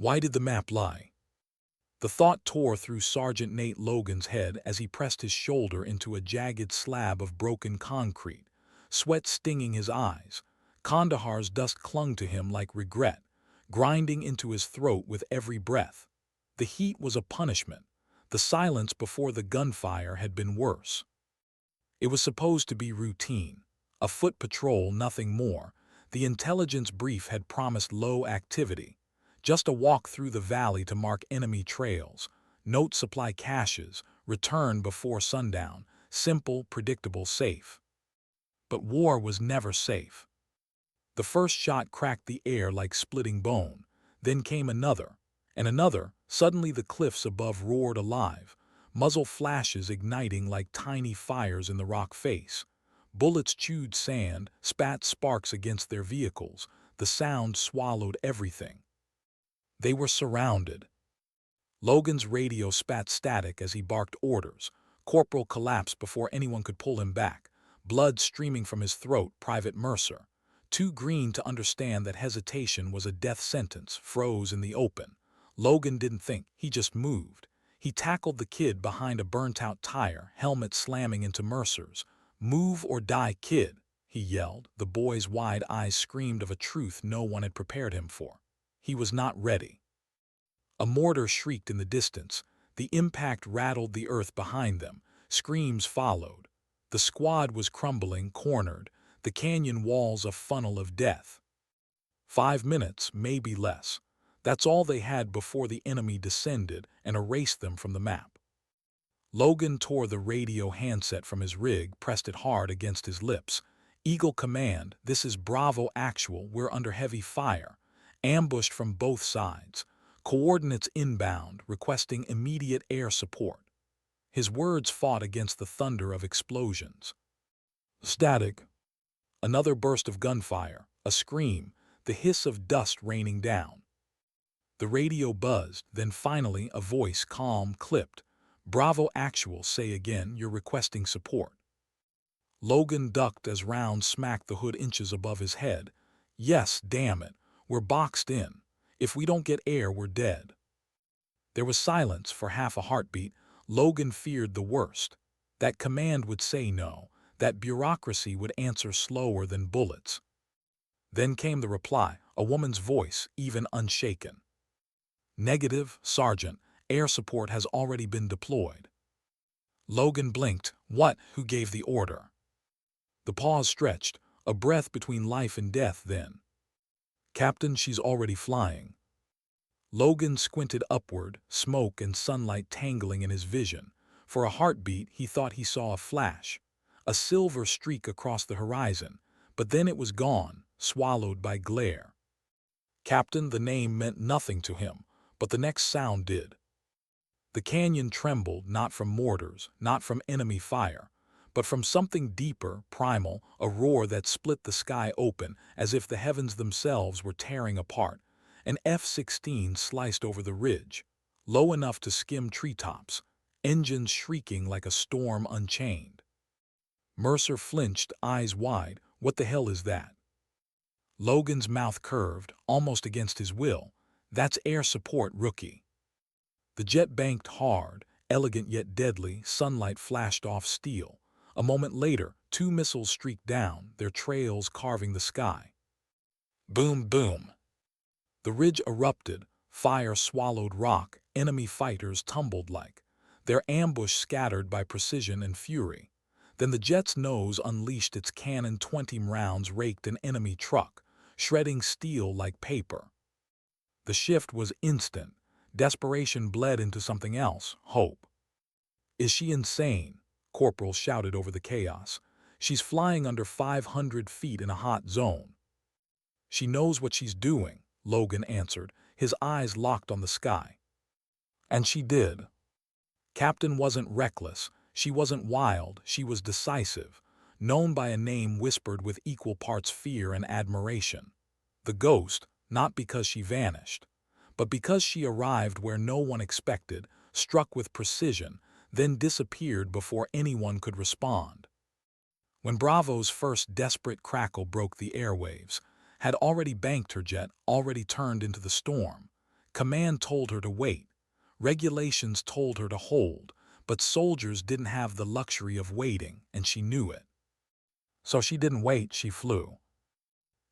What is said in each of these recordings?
Why did the map lie? The thought tore through Sergeant Nate Logan's head as he pressed his shoulder into a jagged slab of broken concrete, sweat stinging his eyes. Kandahar's dust clung to him like regret, grinding into his throat with every breath. The heat was a punishment. The silence before the gunfire had been worse. It was supposed to be routine, a foot patrol, nothing more. The intelligence brief had promised low activity, just a walk through the valley to mark enemy trails, note supply caches, return before sundown, simple, predictable, safe. But war was never safe. The first shot cracked the air like splitting bone, then came another, and another. Suddenly the cliffs above roared alive, muzzle flashes igniting like tiny fires in the rock face. Bullets chewed sand, spat sparks against their vehicles. The sound swallowed everything. They were surrounded. Logan's radio spat static as he barked orders. Corporal collapsed before anyone could pull him back, blood streaming from his throat. Private Mercer, too green to understand that hesitation was a death sentence, froze in the open. Logan didn't think, he just moved. He tackled the kid behind a burnt-out tire, helmet slamming into Mercer's. "Move or die, kid," he yelled. The boy's wide eyes screamed of a truth no one had prepared him for. He was not ready. A mortar shrieked in the distance. The impact rattled the earth behind them. Screams followed. The squad was crumbling, cornered, the canyon walls a funnel of death. 5 minutes, maybe less. That's all they had before the enemy descended and erased them from the map. Logan tore the radio handset from his rig, pressed it hard against his lips. "Eagle Command, this is Bravo Actual, we're under heavy fire. Ambushed from both sides. Coordinates inbound, requesting immediate air support." His words fought against the thunder of explosions. Static. Another burst of gunfire, a scream, the hiss of dust raining down. The radio buzzed, then finally a voice, calm, clipped. "Bravo Actual, say again, you're requesting support." Logan ducked as rounds smacked the hood inches above his head. "Yes, damn it, we're boxed in. If we don't get air, we're dead." There was silence for half a heartbeat. Logan feared the worst. That command would say no, that bureaucracy would answer slower than bullets. Then came the reply, a woman's voice, even unshaken. "Negative, Sergeant. Air support has already been deployed." Logan blinked. "What? Who gave the order?" The pause stretched, a breath between life and death. Then, "Captain, she's already flying." Logan squinted upward, smoke and sunlight tangling in his vision. For a heartbeat, he thought he saw a flash, a silver streak across the horizon, but then it was gone, swallowed by glare. Captain, the name meant nothing to him, but the next sound did. The canyon trembled, not from mortars, not from enemy fire, but from something deeper, primal, a roar that split the sky open as if the heavens themselves were tearing apart. An F-16 sliced over the ridge, low enough to skim treetops, engines shrieking like a storm unchained. Mercer flinched, eyes wide. "What the hell is that?" Logan's mouth curved, almost against his will. "That's air support, rookie." The jet banked hard, elegant yet deadly. Sunlight flashed off steel. A moment later, 2 missiles streaked down, their trails carving the sky. Boom, boom. The ridge erupted, fire swallowed rock, enemy fighters tumbled like their ambush scattered by precision and fury. Then the jet's nose unleashed its cannon. 20 rounds raked an enemy truck, shredding steel like paper. The shift was instant. Desperation bled into something else, hope. "Is she insane?" Corporal shouted over the chaos. "She's flying under 500 feet in a hot zone." "She knows what she's doing," Logan answered, his eyes locked on the sky. And she did. Captain wasn't reckless, she wasn't wild, she was decisive, known by a name whispered with equal parts fear and admiration. The Ghost, not because she vanished, but because she arrived where no one expected, struck with precision, then disappeared before anyone could respond. When Bravo's first desperate crackle broke the airwaves, had already banked her jet, already turned into the storm. Command told her to wait. Regulations told her to hold, but soldiers didn't have the luxury of waiting, and she knew it. So she didn't wait, she flew.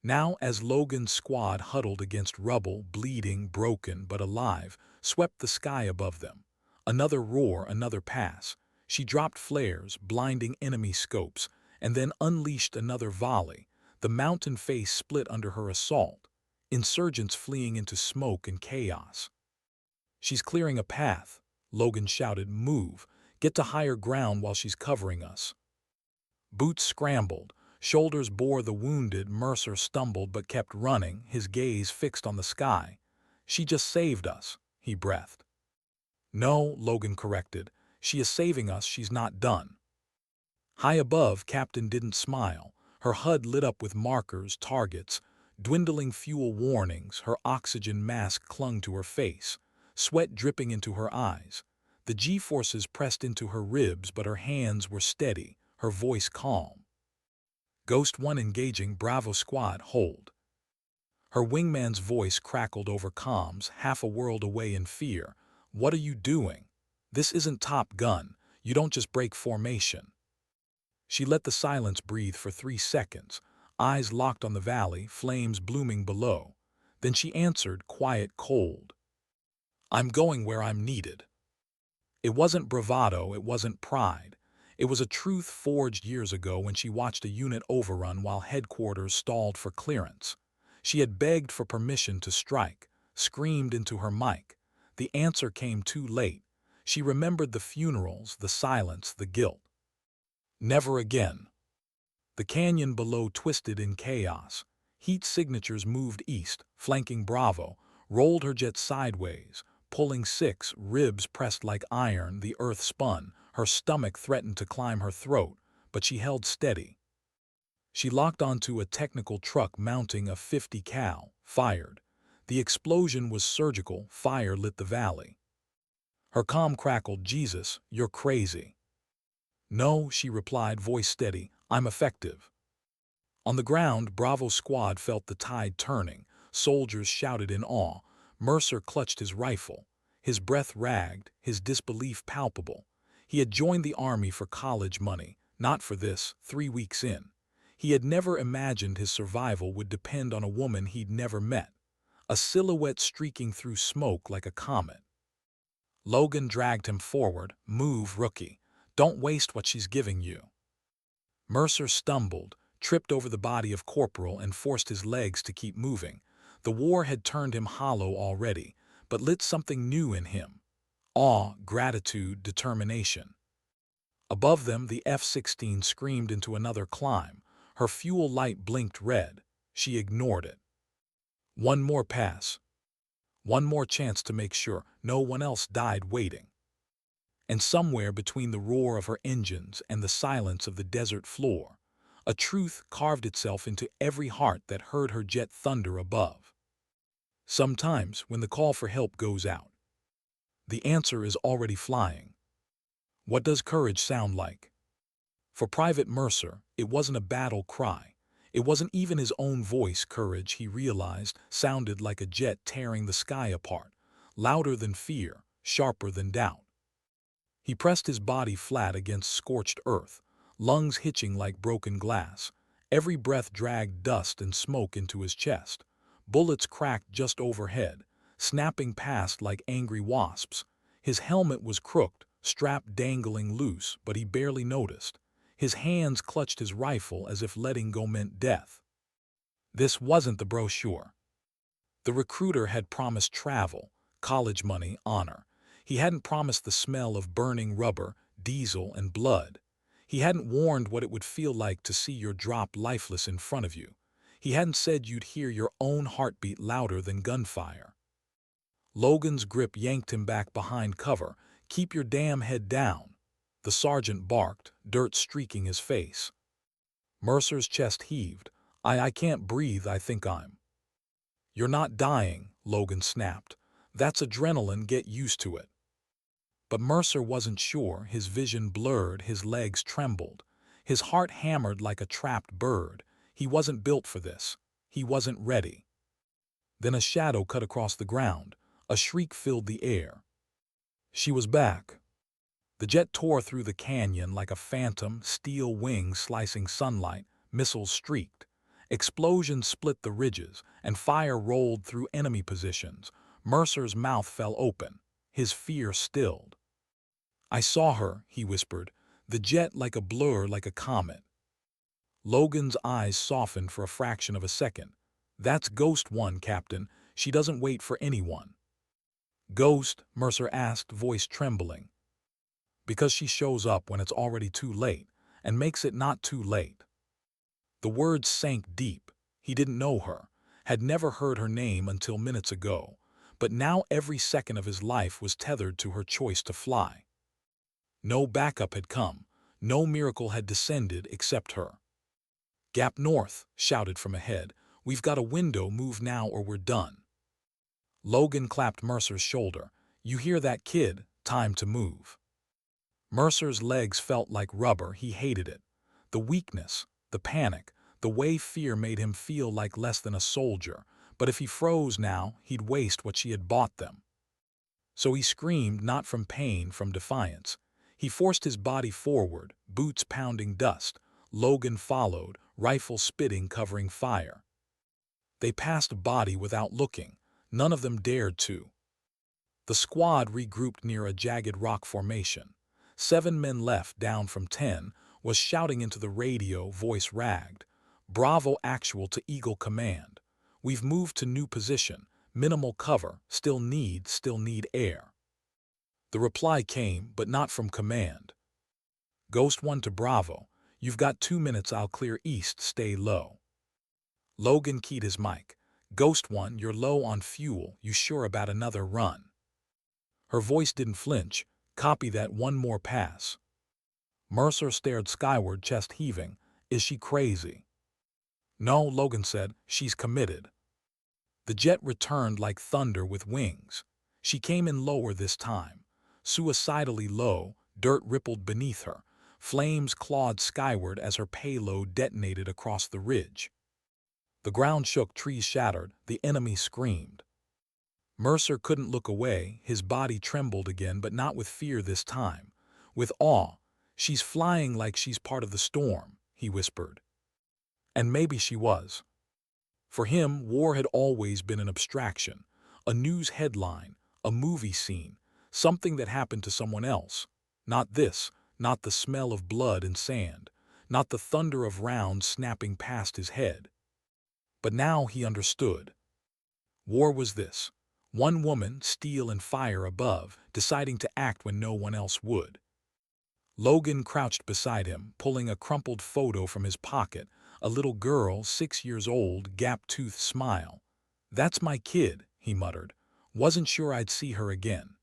Now, as Logan's squad huddled against rubble, bleeding, broken, but alive, swept the sky above them. Another roar, another pass. She dropped flares, blinding enemy scopes, and then unleashed another volley. The mountain face split under her assault, insurgents fleeing into smoke and chaos. "She's clearing a path," Logan shouted. "Move. Get to higher ground while she's covering us." Boots scrambled. Shoulders bore the wounded. Mercer stumbled but kept running, his gaze fixed on the sky. "She just saved us," he breathed. "No," Logan corrected. "She is saving us. She's not done." High above, Captain didn't smile. Her HUD lit up with markers, targets, dwindling fuel warnings. Her oxygen mask clung to her face, sweat dripping into her eyes. The G-forces pressed into her ribs, but her hands were steady, her voice calm. "Ghost 1 engaging, Bravo Squad, hold." Her wingman's voice crackled over comms, half a world away in fear. "What are you doing? This isn't Top Gun. You don't just break formation." She let the silence breathe for 3 seconds, eyes locked on the valley, flames blooming below. Then she answered, quiet, cold. "I'm going where I'm needed." It wasn't bravado, it wasn't pride. It was a truth forged years ago when she watched a unit overrun while headquarters stalled for clearance. She had begged for permission to strike, screamed into her mic. The answer came too late. She remembered the funerals, the silence, the guilt. Never again. The canyon below twisted in chaos. Heat signatures moved east, flanking Bravo, rolled her jet sideways, pulling 6, ribs pressed like iron. The earth spun. Her stomach threatened to climb her throat, but she held steady. She locked onto a technical truck mounting a 50 cal, fired. The explosion was surgical, fire lit the valley. Her comm crackled, "Jesus, you're crazy." "No," she replied, voice steady, "I'm effective." On the ground, Bravo Squad felt the tide turning. Soldiers shouted in awe. Mercer clutched his rifle. His breath ragged, his disbelief palpable. He had joined the army for college money, not for this, 3 weeks in. He had never imagined his survival would depend on a woman he'd never met, a silhouette streaking through smoke like a comet. Logan dragged him forward. "Move, rookie. Don't waste what she's giving you." Mercer stumbled, tripped over the body of Corporal and forced his legs to keep moving. The war had turned him hollow already, but lit something new in him. Awe, gratitude, determination. Above them, the F-16 screamed into another climb. Her fuel light blinked red. She ignored it. One more pass. One more chance to make sure no one else died waiting. And somewhere between the roar of her engines and the silence of the desert floor, a truth carved itself into every heart that heard her jet thunder above. Sometimes, when the call for help goes out, the answer is already flying. What does courage sound like? For Private Mercer, it wasn't a battle cry. It wasn't even his own voice. Courage, he realized, sounded like a jet tearing the sky apart, louder than fear, sharper than doubt. He pressed his body flat against scorched earth, lungs hitching like broken glass. Every breath dragged dust and smoke into his chest. Bullets cracked just overhead, snapping past like angry wasps. His helmet was crooked, strap dangling loose, but he barely noticed. His hands clutched his rifle as if letting go meant death. This wasn't the brochure. The recruiter had promised travel, college money, honor. He hadn't promised the smell of burning rubber, diesel, and blood. He hadn't warned what it would feel like to see your drop lifeless in front of you. He hadn't said you'd hear your own heartbeat louder than gunfire. Logan's grip yanked him back behind cover. "Keep your damn head down." The sergeant barked, dirt streaking his face. Mercer's chest heaved. I can't breathe, I think I'm." "You're not dying," Logan snapped. "That's adrenaline, get used to it." But Mercer wasn't sure. His vision blurred, his legs trembled. His heart hammered like a trapped bird. He wasn't built for this. He wasn't ready. Then a shadow cut across the ground. A shriek filled the air. She was back. The jet tore through the canyon like a phantom, steel wings slicing sunlight, missiles streaked. Explosions split the ridges, and fire rolled through enemy positions. Mercer's mouth fell open, his fear stilled. "I saw her," he whispered, "the jet like a blur, like a comet." Logan's eyes softened for a fraction of a second. "That's Ghost One, Captain. She doesn't wait for anyone." "Ghost?" Mercer asked, voice trembling. "Because she shows up when it's already too late, and makes it not too late." The words sank deep. He didn't know her, had never heard her name until minutes ago, but now every second of his life was tethered to her choice to fly. No backup had come, no miracle had descended except her. "Gap north," shouted from ahead. "We've got a window, move now or we're done." Logan clapped Mercer's shoulder. "You hear that, kid? Time to move." Mercer's legs felt like rubber. He hated it. The weakness, the panic, the way fear made him feel like less than a soldier. But if he froze now, he'd waste what she had bought them. So he screamed, not from pain, from defiance. He forced his body forward, boots pounding dust. Logan followed, rifle spitting, covering fire. They passed body without looking. None of them dared to. The squad regrouped near a jagged rock formation. 7 men left, down from 10, was shouting into the radio, voice ragged. "Bravo actual to Eagle Command. We've moved to new position. Minimal cover. Still need air." The reply came, but not from command. "Ghost One to Bravo. You've got 2 minutes. I'll clear east. Stay low." Logan keyed his mic. "Ghost One, you're low on fuel. You sure about another run?" Her voice didn't flinch. "Copy that, one more pass." Mercer stared skyward, chest heaving. "Is she crazy?" "No," Logan said. "She's committed." The jet returned like thunder with wings. She came in lower this time. Suicidally low, dirt rippled beneath her. Flames clawed skyward as her payload detonated across the ridge. The ground shook, trees shattered, the enemy screamed. Mercer couldn't look away, his body trembled again, but not with fear this time. With awe. "She's flying like she's part of the storm," he whispered. And maybe she was. For him, war had always been an abstraction, a news headline, a movie scene, something that happened to someone else. Not this, not the smell of blood and sand, not the thunder of rounds snapping past his head. But now he understood. War was this. One woman, steel and fire above, deciding to act when no one else would. Logan crouched beside him, pulling a crumpled photo from his pocket, a little girl, 6 years old, gap-toothed smile. "That's my kid," he muttered. "Wasn't sure I'd see her again."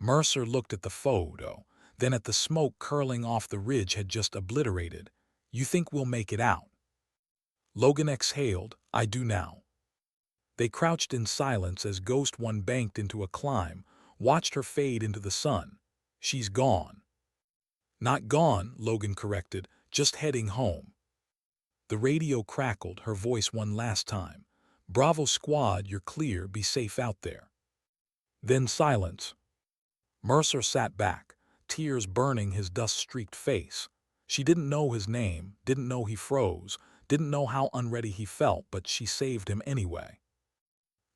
Mercer looked at the photo, then at the smoke curling off the ridge had just obliterated. "You think we'll make it out?" Logan exhaled. "I do now." They crouched in silence as Ghost One banked into a climb, watched her fade into the sun. "She's gone." "Not gone," Logan corrected, "just heading home." The radio crackled, her voice one last time. "Bravo squad, you're clear, be safe out there." Then silence. Mercer sat back, tears burning his dust-streaked face. She didn't know his name, didn't know he froze, didn't know how unready he felt, but she saved him anyway.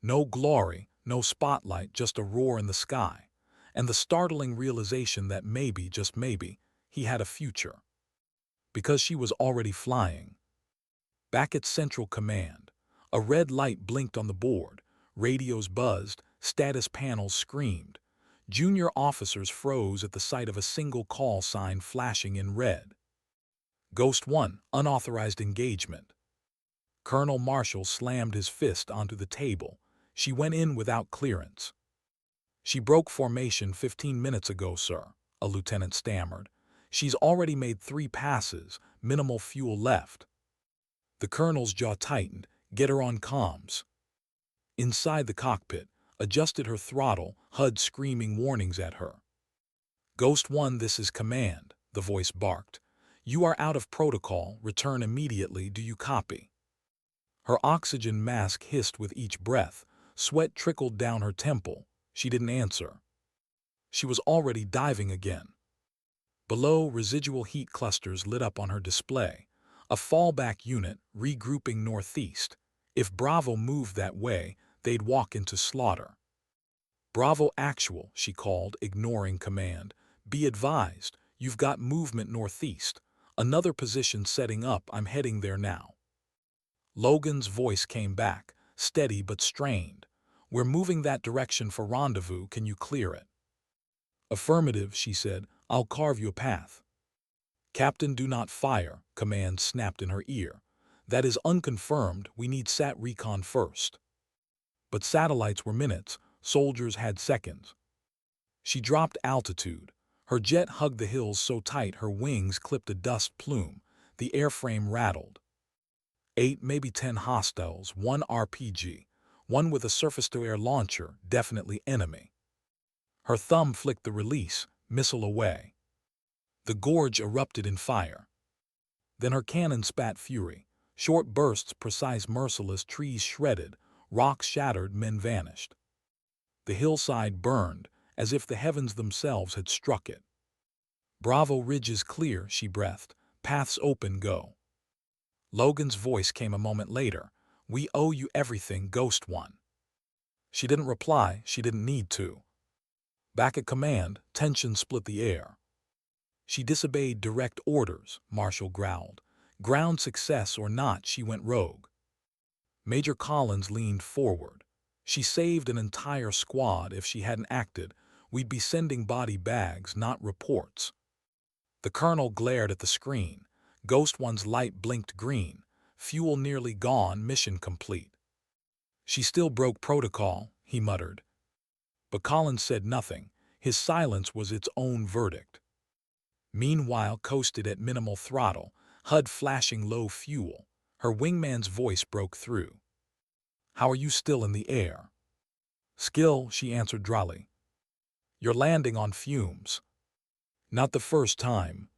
No glory, no spotlight, just a roar in the sky, and the startling realization that maybe, just maybe, he had a future. Because she was already flying. Back at Central Command, a red light blinked on the board, radios buzzed, status panels screamed. Junior officers froze at the sight of a single call sign flashing in red. "Ghost One, unauthorized engagement." Colonel Marshall slammed his fist onto the table. "She went in without clearance." "She broke formation 15 minutes ago, sir," a lieutenant stammered. "She's already made 3 passes, minimal fuel left." The colonel's jaw tightened. "Get her on comms." Inside the cockpit, adjusted her throttle, HUD screaming warnings at her. "Ghost One, this is command," the voice barked. "You are out of protocol, return immediately, do you copy?" Her oxygen mask hissed with each breath, Sweat trickled down her temple. She didn't answer. She was already diving again. Below, residual heat clusters lit up on her display. A fallback unit, regrouping northeast. If Bravo moved that way, they'd walk into slaughter. "Bravo Actual," she called, ignoring command. "Be advised, you've got movement northeast. Another position setting up, I'm heading there now." Logan's voice came back, steady but strained. "We're moving that direction for rendezvous, can you clear it?" "Affirmative," she said. "I'll carve you a path." "Captain, do not fire," command snapped in her ear. "That is unconfirmed, we need sat recon first." But satellites were minutes, soldiers had seconds. She dropped altitude. Her jet hugged the hills so tight her wings clipped a dust plume. The airframe rattled. 8, maybe 10 hostiles, 1 RPG, one with a surface-to-air launcher, definitely enemy. Her thumb flicked the release, missile away. The gorge erupted in fire. Then her cannon spat fury. Short bursts, precise, merciless, trees shredded, rocks shattered, men vanished. The hillside burned, as if the heavens themselves had struck it. "Bravo Ridge is clear," she breathed. "Paths open, go." Logan's voice came a moment later. "We owe you everything, Ghost One." She didn't reply, she didn't need to. Back at command, tension split the air. "She disobeyed direct orders," Marshall growled. "Ground success or not, she went rogue." Major Collins leaned forward. "She saved an entire squad. If she hadn't acted, we'd be sending body bags, not reports." The colonel glared at the screen. Ghost One's light blinked green. "Fuel nearly gone, mission complete." "She still broke protocol," he muttered. But Collins said nothing. His silence was its own verdict. Meanwhile, coasted at minimal throttle, HUD flashing low fuel. Her wingman's voice broke through. "How are you still in the air?" "Skill," she answered dryly. "You're landing on fumes." "Not the first time."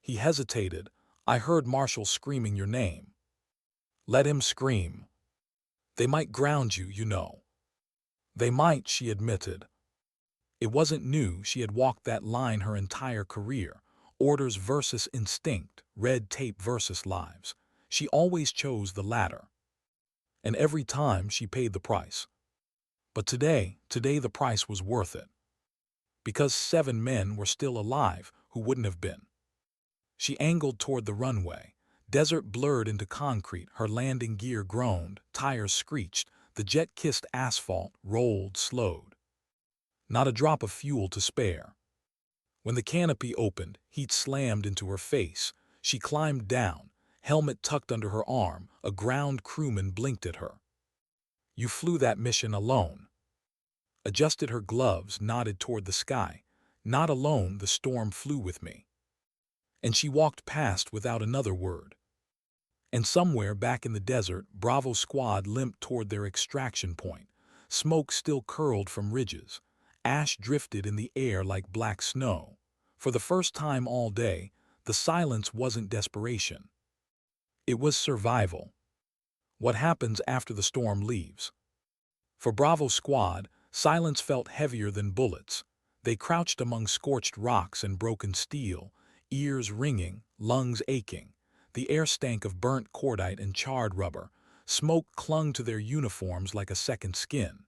He hesitated. "I heard Marshall screaming your name." "Let him scream. They might ground you, you know." "They might," she admitted. It wasn't new, she had walked that line her entire career. Orders versus instinct, red tape versus lives. She always chose the latter. And every time she paid the price. But today the price was worth it. Because 7 men were still alive who wouldn't have been. She angled toward the runway. Desert blurred into concrete, her landing gear groaned, tires screeched, the jet kissed asphalt, rolled, slowed. Not a drop of fuel to spare. When the canopy opened, heat slammed into her face. She climbed down, helmet tucked under her arm. A ground crewman blinked at her. "You flew that mission alone." Adjusted her gloves, nodded toward the sky. "Not alone, the storm flew with me." And she walked past without another word. And somewhere back in the desert, Bravo squad limped toward their extraction point. Smoke still curled from ridges. Ash drifted in the air like black snow. For the first time all day, the silence wasn't desperation. It was survival. What happens after the storm leaves? For Bravo squad, silence felt heavier than bullets. They crouched among scorched rocks and broken steel, ears ringing, lungs aching. The air stank of burnt cordite and charred rubber. Smoke clung to their uniforms like a second skin.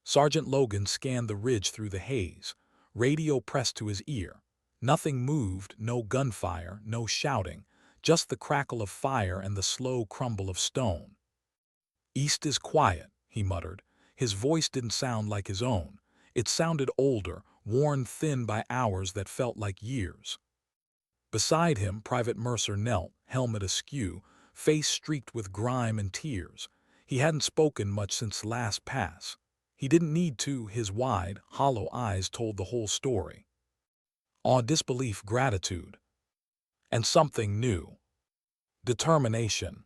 Sergeant Logan scanned the ridge through the haze. Radio pressed to his ear. Nothing moved, no gunfire, no shouting, just the crackle of fire and the slow crumble of stone. "East is quiet," he muttered. His voice didn't sound like his own. It sounded older, worn thin by hours that felt like years. Beside him, Private Mercer knelt, helmet askew, face streaked with grime and tears. He hadn't spoken much since last pass. He didn't need to, his wide, hollow eyes told the whole story. Awe, disbelief, gratitude. And something new. Determination.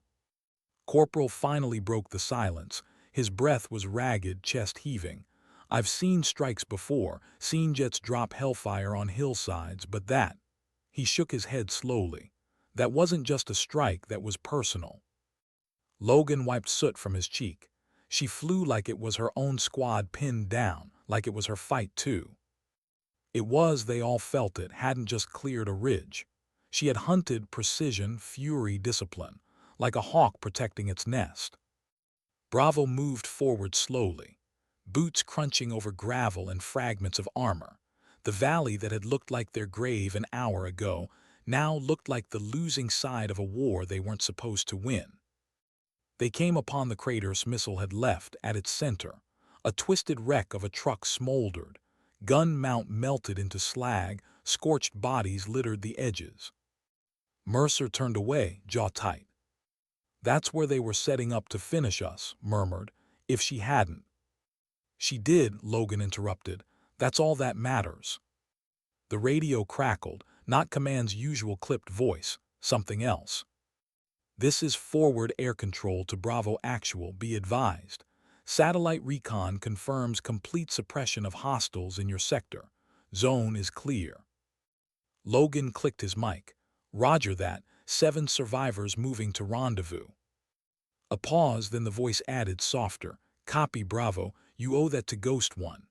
Corporal finally broke the silence. His breath was ragged, chest heaving. "I've seen strikes before, seen jets drop hellfire on hillsides, but that..." He shook his head slowly. "That wasn't just a strike, that was personal." Logan wiped soot from his cheek. She flew like it was her own squad pinned down, like it was her fight too. It was, they all felt it, hadn't just cleared a ridge. She had hunted precision, fury, discipline, like a hawk protecting its nest. Bravo moved forward slowly, boots crunching over gravel and fragments of armor. The valley that had looked like their grave an hour ago now looked like the losing side of a war they weren't supposed to win. They came upon the crater's missile had left at its center. A twisted wreck of a truck smoldered. Gun mount melted into slag, scorched bodies littered the edges. Mercer turned away, jaw tight. "That's where they were setting up to finish us," murmured. "If she hadn't." "She did," Logan interrupted. "That's all that matters." The radio crackled, not Command's usual clipped voice, something else. "This is forward air control to Bravo Actual, be advised. Satellite Recon confirms complete suppression of hostiles in your sector. Zone is clear." Logan clicked his mic. "Roger that, 7 survivors moving to rendezvous." A pause, then the voice added softer. "Copy, Bravo, you owe that to Ghost One."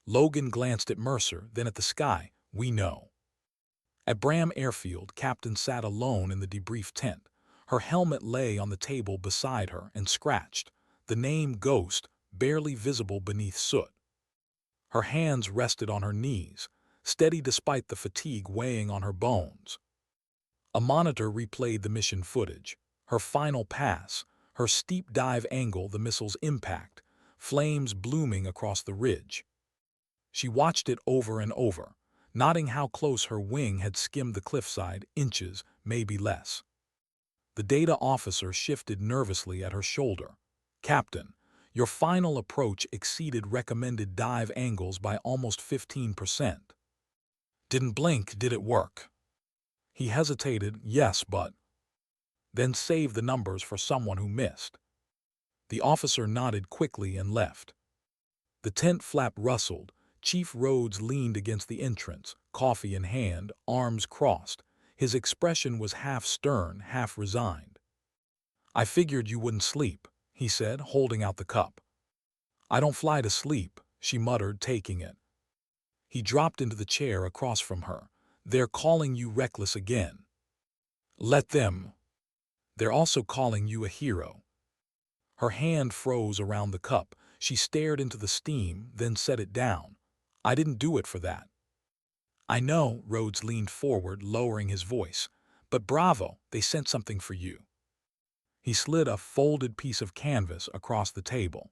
Logan glanced at Mercer, then at the sky. "We know." At Bram Airfield, Captain sat alone in the debrief tent. Her helmet lay on the table beside her and scratched, the name Ghost barely visible beneath soot. Her hands rested on her knees, steady despite the fatigue weighing on her bones. A monitor replayed the mission footage. Her final pass, her steep dive angle, the missile's impact, flames blooming across the ridge. She watched it over and over, noting how close her wing had skimmed the cliffside, inches, maybe less. The data officer shifted nervously at her shoulder. "Captain, your final approach exceeded recommended dive angles by almost 15%. Didn't blink, did it work?" He hesitated. "Yes, but—" "Then save the numbers for someone who missed." The officer nodded quickly and left. The tent flap rustled. Chief Rhodes leaned against the entrance, coffee in hand, arms crossed. His expression was half stern, half resigned. "I figured you wouldn't sleep," he said, holding out the cup. "I don't fly to sleep," she muttered, taking it. He dropped into the chair across from her. "They're calling you reckless again." "Let them. They're also calling you a hero." Her hand froze around the cup. She stared into the steam, then set it down. "I didn't do it for that." "I know," Rhodes leaned forward, lowering his voice. "But Bravo, they sent something for you." He slid a folded piece of canvas across the table.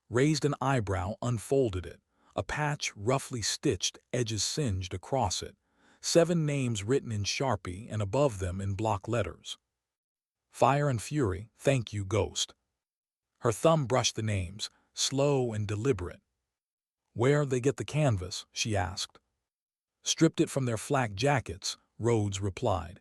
Raised an eyebrow, unfolded it. A patch, roughly stitched, edges singed across it. 7 names written in Sharpie and above them in block letters. "Fire and Fury, thank you, Ghost." Her thumb brushed the names, slow and deliberate. "Where'd they get the canvas?" she asked. "Stripped it from their flak jackets," Rhodes replied.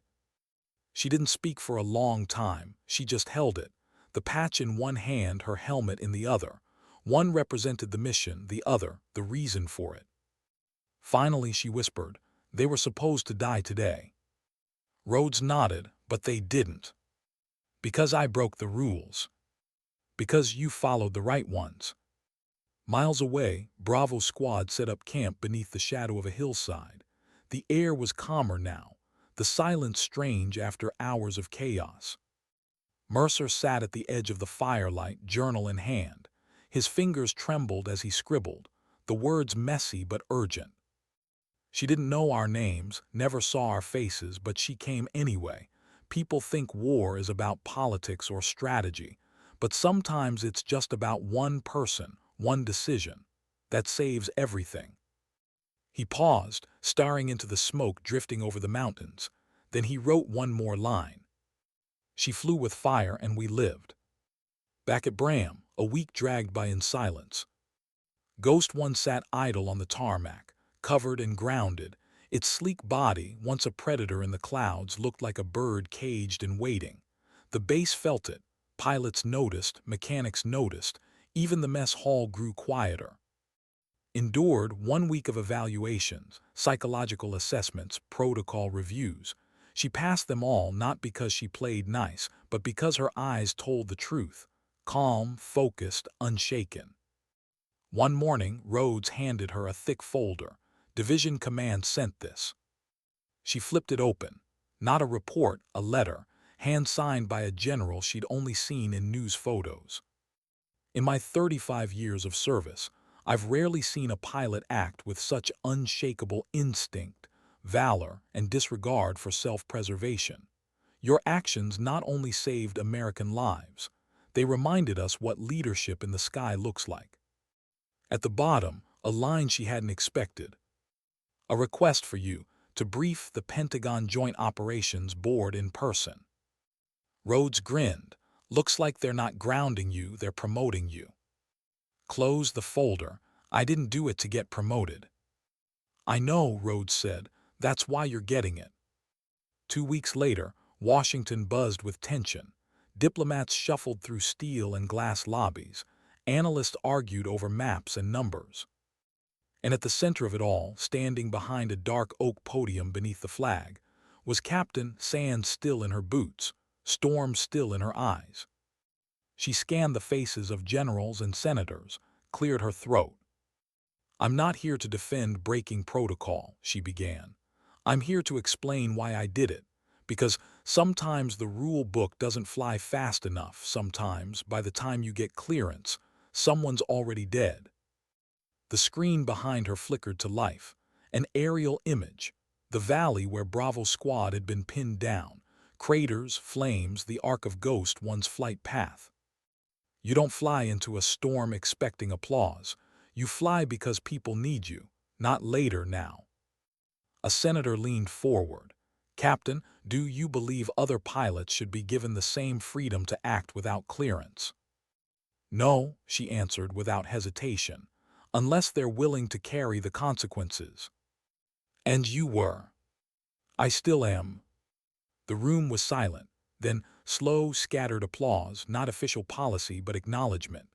She didn't speak for a long time. She just held it, the patch in one hand, her helmet in the other. One represented the mission, the other, the reason for it. Finally, she whispered, "They were supposed to die today." Rhodes nodded, "But they didn't. Because I broke the rules. Because you followed the right ones." Miles away, Bravo's squad set up camp beneath the shadow of a hillside. The air was calmer now, the silence strange after hours of chaos. Mercer sat at the edge of the firelight, journal in hand. His fingers trembled as he scribbled, the words messy but urgent. "She didn't know our names, never saw our faces, but she came anyway. People think war is about politics or strategy, but sometimes it's just about one person, one decision, that saves everything." He paused, staring into the smoke drifting over the mountains. Then he wrote one more line. "She flew with fire and we lived." Back at Bram, a week dragged by in silence. Ghost One sat idle on the tarmac, covered and grounded. Its sleek body, once a predator in the clouds, looked like a bird caged and waiting. The base felt it. Pilots noticed, mechanics noticed. Even the mess hall grew quieter. Endured 1 week of evaluations, psychological assessments, protocol reviews. She passed them all not because she played nice, but because her eyes told the truth. calm, focused, unshaken. One morning, Rhodes handed her a thick folder. Division Command sent this. She flipped it open. Not a report, a letter, hand-signed by a general she'd only seen in news photos. In my 35 years of service, I've rarely seen a pilot act with such unshakable instinct, valor, and disregard for self-preservation. Your actions not only saved American lives, they reminded us what leadership in the sky looks like. At the bottom, a line she hadn't expected. A request for you to brief the Pentagon Joint Operations Board in person. Rhodes grinned. Looks like they're not grounding you, they're promoting you. Close the folder. I didn't do it to get promoted. I know, Rhodes said. That's why you're getting it. 2 weeks later, Washington buzzed with tension. Diplomats shuffled through steel and glass lobbies. Analysts argued over maps and numbers. And at the center of it all, standing behind a dark oak podium beneath the flag, was Captain, sand still in her boots, storm still in her eyes. She scanned the faces of generals and senators, cleared her throat. I'm not here to defend breaking protocol, she began. I'm here to explain why I did it. Because sometimes the rule book doesn't fly fast enough. Sometimes, by the time you get clearance, someone's already dead. The screen behind her flickered to life. An aerial image. The valley where Bravo Squad had been pinned down. Craters, flames, the arc of Ghost, one's flight path. You don't fly into a storm expecting applause. You fly because people need you, not later now. A senator leaned forward. Captain, do you believe other pilots should be given the same freedom to act without clearance? No, she answered without hesitation, unless they're willing to carry the consequences. And you were. I still am. The room was silent. Then slow, scattered applause, not official policy but acknowledgement.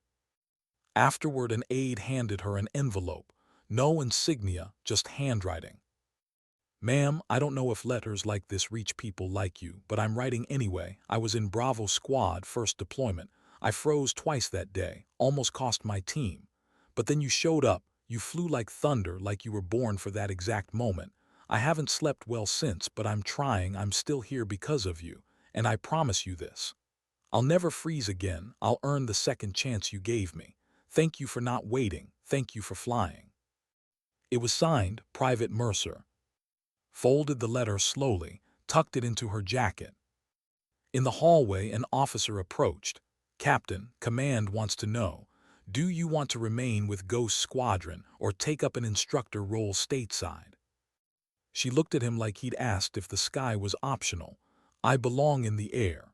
Afterward, an aide handed her an envelope. No insignia, just handwriting. Ma'am, I don't know if letters like this reach people like you, but I'm writing anyway. I was in Bravo Squad, first deployment. I froze twice that day, almost cost my team. But then you showed up. You flew like thunder, like you were born for that exact moment. I haven't slept well since, but I'm trying. I'm still here because of you. And I promise you this. I'll never freeze again. I'll earn the second chance you gave me. Thank you for not waiting. Thank you for flying. It was signed, Private Mercer. Folded the letter slowly, tucked it into her jacket. In the hallway, an officer approached. Captain, command wants to know, do you want to remain with Ghost Squadron or take up an instructor role stateside? She looked at him like he'd asked if the sky was optional. I belong in the air.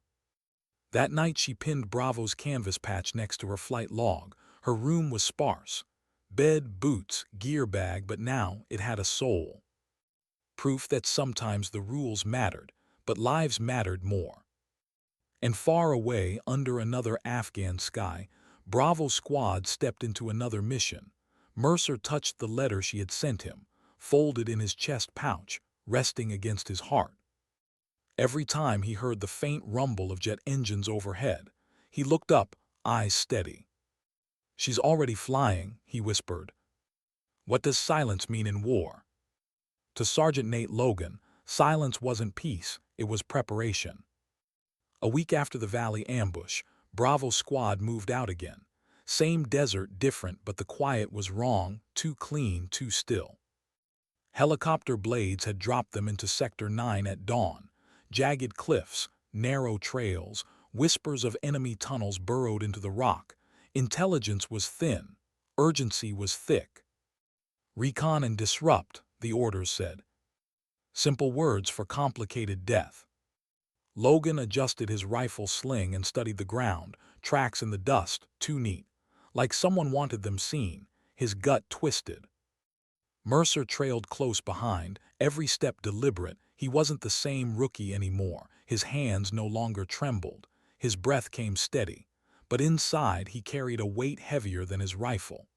That night she pinned Bravo's canvas patch next to her flight log. Her room was sparse. Bed, boots, gear bag, but now it had a soul. Proof that sometimes the rules mattered, but lives mattered more. And far away, under another Afghan sky, Bravo Squad stepped into another mission. Mercer touched the letter she had sent him, folded in his chest pouch, resting against his heart. Every time he heard the faint rumble of jet engines overhead, he looked up, eyes steady. She's already flying, he whispered. What does silence mean in war? To Sergeant Nate Logan, silence wasn't peace, it was preparation. A week after the Valley ambush, Bravo Squad moved out again. Same desert, different, but the quiet was wrong, too clean, too still. Helicopter blades had dropped them into Sector 9 at dawn. Jagged cliffs, narrow trails, whispers of enemy tunnels burrowed into the rock. Intelligence was thin, urgency was thick. Recon and disrupt, the orders said. Simple words for complicated death. Logan adjusted his rifle sling and studied the ground, tracks in the dust, too neat. Like someone wanted them seen, his gut twisted. Mercer trailed close behind, every step deliberate. He wasn't the same rookie anymore. His hands no longer trembled. His breath came steady. But inside he carried a weight heavier than his rifle.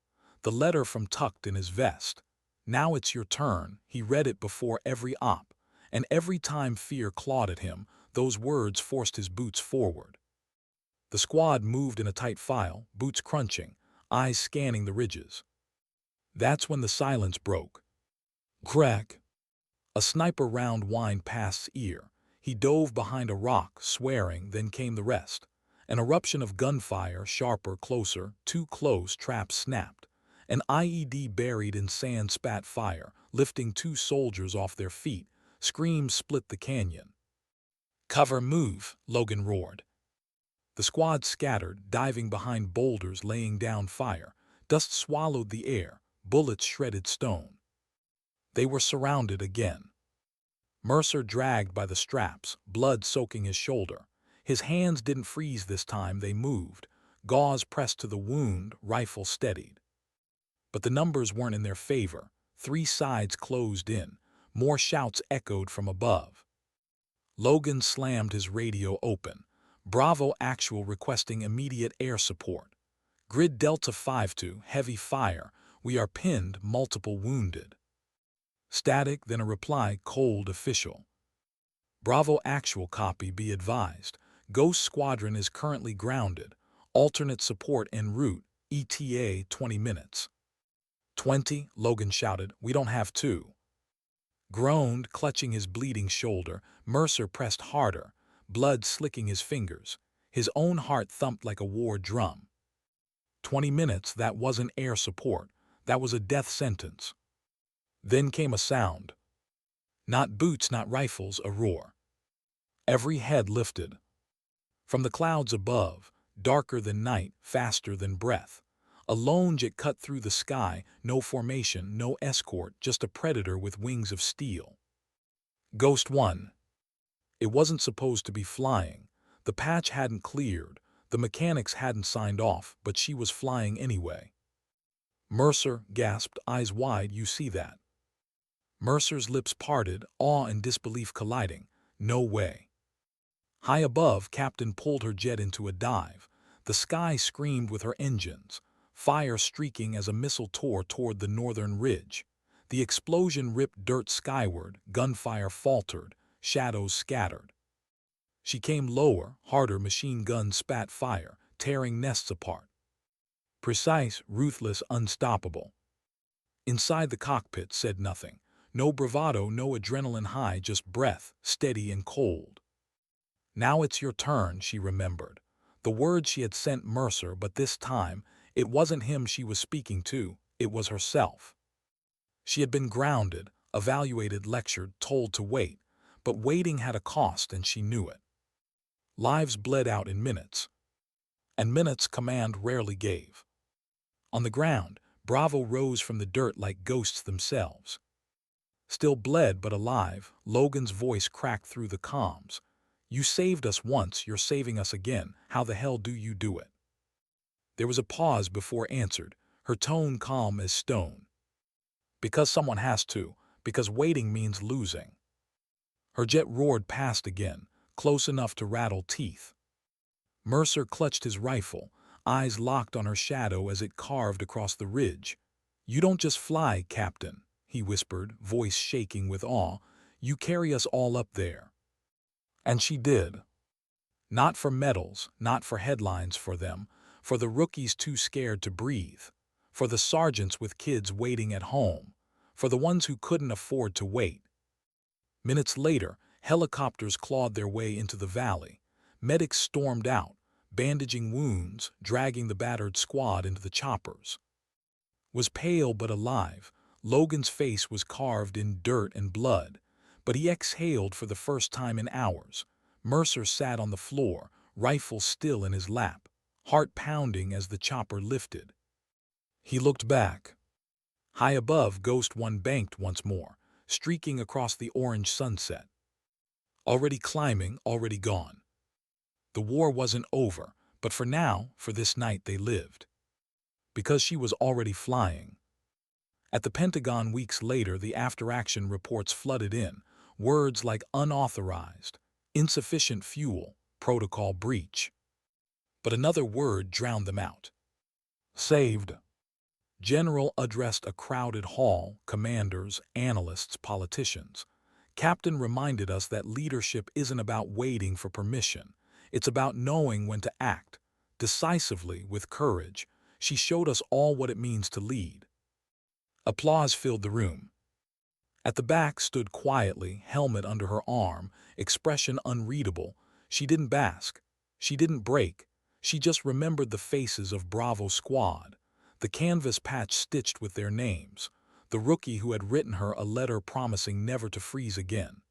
The letter from tucked in his vest. Now it's your turn. He read it before every op. And every time fear clawed at him, those words forced his boots forward. The squad moved in a tight file, boots crunching, eyes scanning the ridges. That's when the silence broke. Crack! A sniper round whined past his ear. He dove behind a rock, swearing, then came the rest. An eruption of gunfire, sharper, closer, too close, traps snapped. An IED buried in sand spat fire, lifting two soldiers off their feet. Screams split the canyon. Cover, move, Logan roared. The squad scattered, diving behind boulders, laying down fire. Dust swallowed the air, bullets shredded stone. They were surrounded again. Mercer dragged by the straps, blood soaking his shoulder. His hands didn't freeze this time, they moved. Gauze pressed to the wound, rifle steadied. But the numbers weren't in their favor. 3 sides closed in. More shouts echoed from above. Logan slammed his radio open. Bravo Actual requesting immediate air support. Grid Delta 5-2, heavy fire. We are pinned, multiple wounded. Static, then a reply, cold official. Bravo Actual, copy, be advised. Ghost Squadron is currently grounded. Alternate support en route, ETA 20 minutes. 20, Logan shouted, we don't have to. Groaned, clutching his bleeding shoulder, Mercer pressed harder, blood slicking his fingers. His own heart thumped like a war drum. 20 minutes, that wasn't air support. That was a death sentence. Then came a sound. Not boots, not rifles, a roar. Every head lifted. From the clouds above, darker than night, faster than breath. A lone jet cut through the sky, no formation, no escort, just a predator with wings of steel. Ghost 1. It wasn't supposed to be flying. The patch hadn't cleared, the mechanics hadn't signed off, but she was flying anyway. Mercer gasped, eyes wide, you see that? Mercer's lips parted, awe and disbelief colliding. No way. High above, Captain pulled her jet into a dive. The sky screamed with her engines, fire streaking as a missile tore toward the northern ridge. The explosion ripped dirt skyward, gunfire faltered, shadows scattered. She came lower, harder, machine guns spat fire, tearing nests apart. Precise, ruthless, unstoppable. Inside the cockpit said nothing. No bravado, no adrenaline high, just breath, steady and cold. Now it's your turn, she remembered. The words she had sent Mercer, but this time, it wasn't him she was speaking to, it was herself. She had been grounded, evaluated, lectured, told to wait, but waiting had a cost and she knew it. Lives bled out in minutes, and minutes command rarely gave. On the ground, Bravo rose from the dirt like ghosts themselves. Still bled but alive, Logan's voice cracked through the comms. You saved us once, you're saving us again. How the hell do you do it? There was a pause before answered, her tone calm as stone. Because someone has to, because waiting means losing. Her jet roared past again, close enough to rattle teeth. Mercer clutched his rifle, eyes locked on her shadow as it carved across the ridge. You don't just fly, Captain, he whispered, voice shaking with awe. You carry us all up there. And she did. Not for medals, not for headlines for them, for the rookies too scared to breathe, for the sergeants with kids waiting at home, for the ones who couldn't afford to wait. Minutes later, helicopters clawed their way into the valley. Medics stormed out, bandaging wounds, dragging the battered squad into the choppers. Was pale but alive, Logan's face was carved in dirt and blood, but he exhaled for the first time in hours. Mercer sat on the floor, rifle still in his lap, heart pounding as the chopper lifted. He looked back. High above, Ghost 1 banked once more, streaking across the orange sunset. Already climbing, already gone. The war wasn't over, but for now, for this night they lived. Because she was already flying. At the Pentagon weeks later, the after-action reports flooded in, words like unauthorized, insufficient fuel, protocol breach. But another word drowned them out. Saved. General addressed a crowded hall, commanders, analysts, politicians. Captain reminded us that leadership isn't about waiting for permission. It's about knowing when to act, decisively, with courage. She showed us all what it means to lead. Applause filled the room. At the back stood quietly, helmet under her arm, expression unreadable. She didn't bask. She didn't break. She just remembered the faces of Bravo Squad, the canvas patch stitched with their names, the rookie who had written her a letter promising never to freeze again.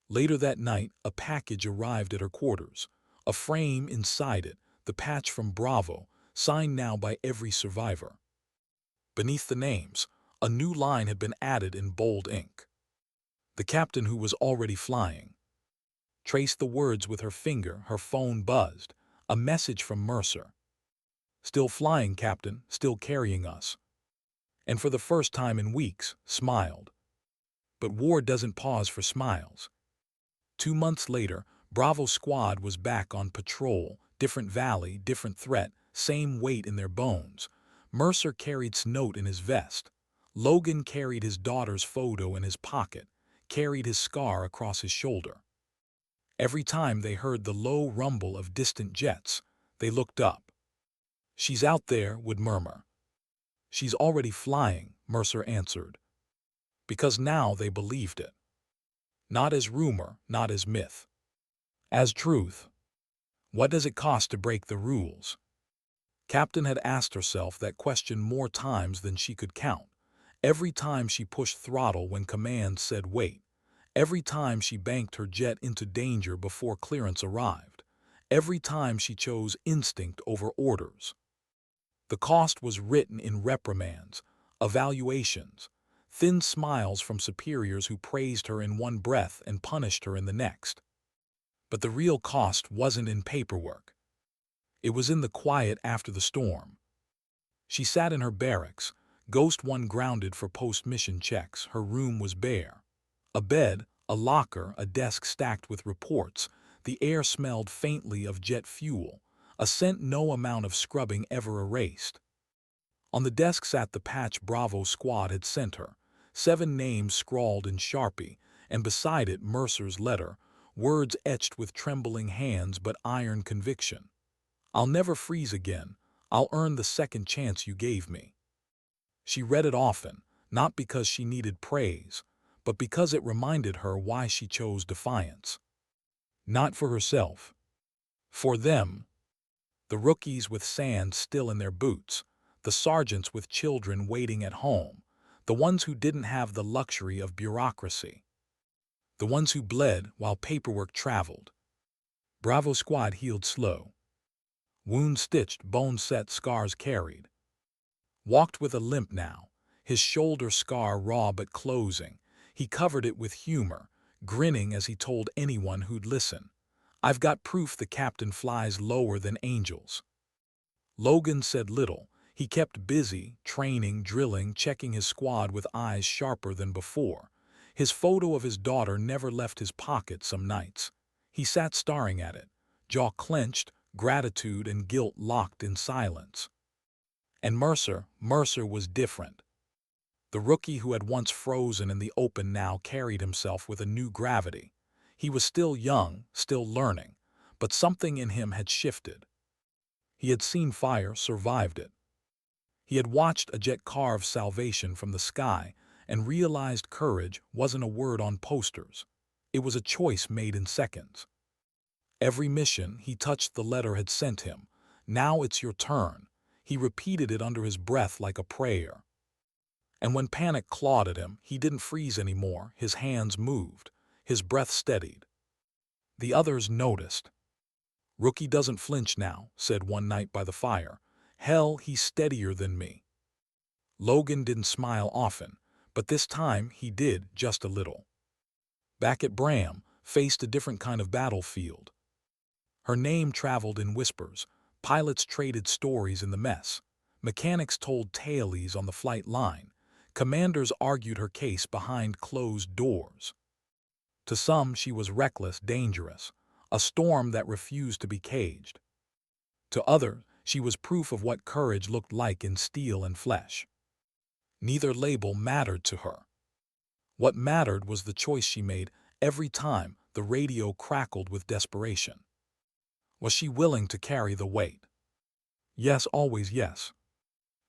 Later that night, a package arrived at her quarters. A frame inside it, the patch from Bravo, signed now by every survivor. Beneath the names, a new line had been added in bold ink. The captain, who was already flying, traced the words with her finger. Her phone buzzed. A message from Mercer. "Still flying, Captain, still carrying us." And for the first time in weeks, smiled. But war doesn't pause for smiles. 2 months later, Bravo Squad was back on patrol. Different valley, different threat, same weight in their bones. Mercer carried his note in his vest. Logan carried his daughter's photo in his pocket, carried his scar across his shoulder. Every time they heard the low rumble of distant jets, they looked up. "She's out there," would murmur. "She's already flying," Mercer answered. Because now they believed it. Not as rumor, not as myth. As truth. What does it cost to break the rules? Captain had asked herself that question more times than she could count. Every time she pushed throttle when command said wait. Every time she banked her jet into danger before clearance arrived. Every time she chose instinct over orders. The cost was written in reprimands, evaluations, thin smiles from superiors who praised her in one breath and punished her in the next. But the real cost wasn't in paperwork. It was in the quiet after the storm. She sat in her barracks, Ghost One grounded for post-mission checks. Her room was bare. A bed, a locker, a desk stacked with reports. The air smelled faintly of jet fuel, a scent no amount of scrubbing ever erased. On the desk sat the patch Bravo Squad had sent her, 7 names scrawled in Sharpie, and beside it Mercer's letter, words etched with trembling hands but iron conviction. "I'll never freeze again. I'll earn the second chance you gave me." She read it often, not because she needed praise, but because it reminded her why she chose defiance. Not for herself. For them. The rookies with sand still in their boots, the sergeants with children waiting at home, the ones who didn't have the luxury of bureaucracy. The ones who bled while paperwork traveled. Bravo Squad healed slow. Wounds stitched, bones set, scars carried. Walked with a limp now, his shoulder scar raw but closing. He covered it with humor, grinning as he told anyone who'd listen. "I've got proof the captain flies lower than angels." Logan said little. He kept busy, training, drilling, checking his squad with eyes sharper than before. His photo of his daughter never left his pocket some nights. He sat staring at it, jaw clenched, gratitude and guilt locked in silence. And Mercer was different. The rookie who had once frozen in the open now carried himself with a new gravity. He was still young, still learning, but something in him had shifted. He had seen fire, survived it. He had watched a jet carve salvation from the sky and realized courage wasn't a word on posters. It was a choice made in seconds. Every mission, he touched the letter had sent him. "Now it's your turn." He repeated it under his breath like a prayer. And when panic clawed at him, he didn't freeze anymore. His hands moved. His breath steadied. The others noticed. "Rookie doesn't flinch now," said one night by the fire. "Hell, he's steadier than me." Logan didn't smile often, but this time he did, just a little. Back at Bram, faced a different kind of battlefield. Her name traveled in whispers. Pilots traded stories in the mess. Mechanics told tales on the flight line. Commanders argued her case behind closed doors. To some, she was reckless, dangerous, a storm that refused to be caged. To others, she was proof of what courage looked like in steel and flesh. Neither label mattered to her. What mattered was the choice she made every time the radio crackled with desperation. Was she willing to carry the weight? Yes, always yes.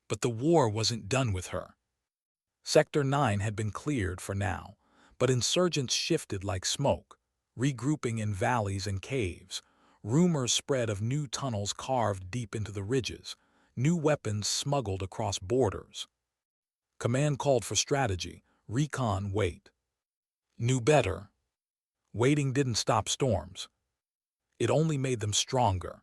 But the war wasn't done with her. Sector 9 had been cleared for now, but insurgents shifted like smoke, regrouping in valleys and caves. Rumors spread of new tunnels carved deep into the ridges, new weapons smuggled across borders. Command called for strategy. Recon, wait. Knew better. Waiting didn't stop storms. It only made them stronger.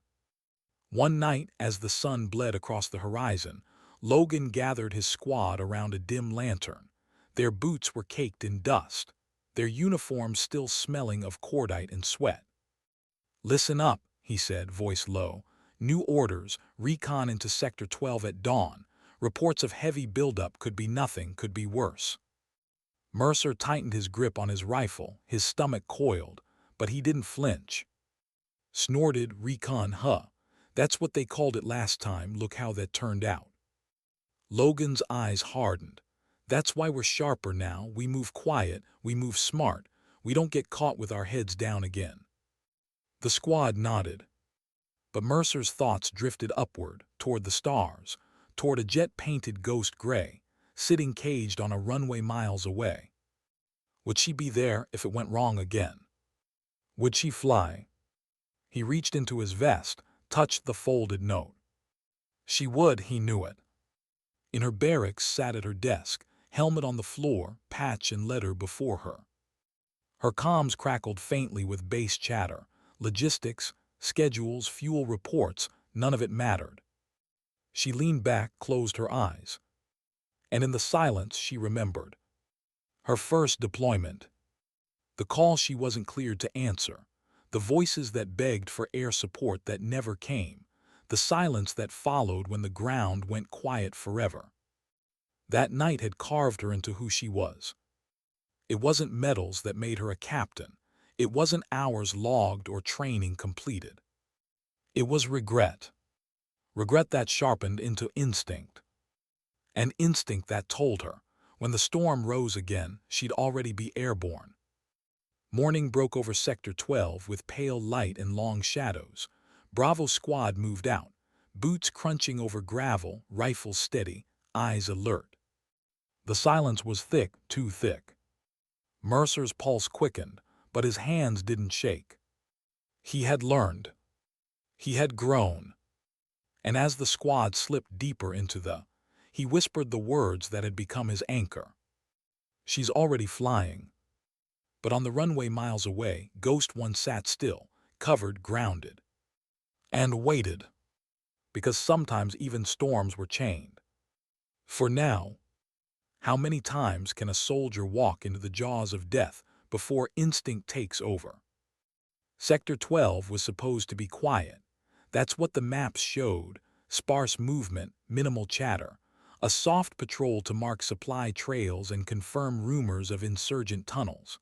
One night, as the sun bled across the horizon, Logan gathered his squad around a dim lantern. Their boots were caked in dust, their uniforms still smelling of cordite and sweat. "Listen up," he said, voice low. "New orders, recon into Sector 12 at dawn. Reports of heavy buildup, could be nothing, could be worse." Mercer tightened his grip on his rifle, his stomach coiled, but he didn't flinch. Snorted, "Recon, huh? That's what they called it last time, look how that turned out." Logan's eyes hardened. "That's why we're sharper now, we move quiet, we move smart, we don't get caught with our heads down again." The squad nodded. But Mercer's thoughts drifted upward, toward the stars, toward a jet-painted ghost gray, sitting caged on a runway miles away. Would she be there if it went wrong again? Would she fly? He reached into his vest, touched the folded note. She would, he knew it. In her barracks, sat at her desk, helmet on the floor, patch and letter before her. Her comms crackled faintly with bass chatter. Logistics, schedules, fuel reports, none of it mattered. She leaned back, closed her eyes. And in the silence she remembered. Her first deployment. The call she wasn't cleared to answer. The voices that begged for air support that never came. The silence that followed when the ground went quiet forever. That night had carved her into who she was. It wasn't medals that made her a captain. It wasn't hours logged or training completed. It was regret. Regret that sharpened into instinct. An instinct that told her, when the storm rose again, she'd already be airborne. Morning broke over Sector 12 with pale light and long shadows. Bravo squad moved out, boots crunching over gravel, rifles steady, eyes alert. The silence was thick, too thick. Mercer's pulse quickened, but his hands didn't shake. He had learned. He had grown. And as the squad slipped deeper he whispered the words that had become his anchor. "She's already flying." But on the runway miles away, Ghost One sat still, covered, grounded. And waited. Because sometimes even storms were chained. For now, how many times can a soldier walk into the jaws of death before instinct takes over? Sector 12 was supposed to be quiet. That's what the maps showed. Sparse movement, minimal chatter. A soft patrol to mark supply trails and confirm rumors of insurgent tunnels.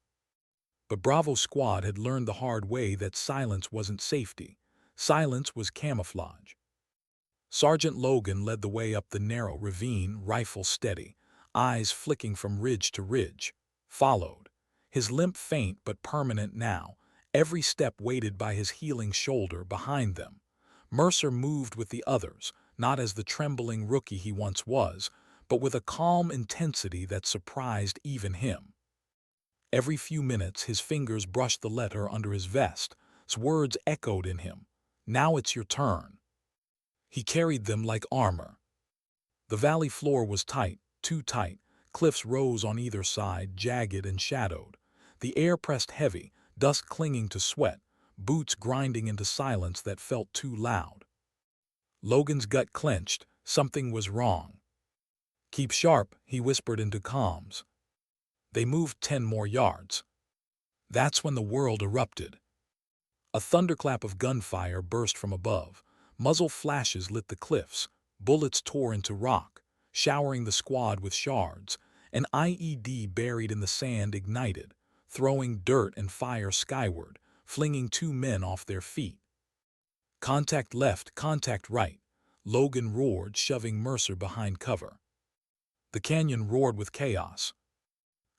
But Bravo Squad had learned the hard way that silence wasn't safety. Silence was camouflage. Sergeant Logan led the way up the narrow ravine, rifle steady, eyes flicking from ridge to ridge. Followed. His limp faint but permanent now, every step weighted by his healing shoulder behind them. Mercer moved with the others, not as the trembling rookie he once was, but with a calm intensity that surprised even him. Every few minutes his fingers brushed the letter under his vest, his words echoed in him. "Now it's your turn." He carried them like armor. The valley floor was tight, too tight. Cliffs rose on either side, jagged and shadowed. The air pressed heavy, dust clinging to sweat, boots grinding into silence that felt too loud. Logan's gut clenched. Something was wrong. "Keep sharp," he whispered into comms. They moved 10 more yards. That's when the world erupted. A thunderclap of gunfire burst from above. Muzzle flashes lit the cliffs. Bullets tore into rock, showering the squad with shards. An IED buried in the sand ignited, throwing dirt and fire skyward, flinging 2 men off their feet. "Contact left, contact right," Logan roared, shoving Mercer behind cover. The canyon roared with chaos.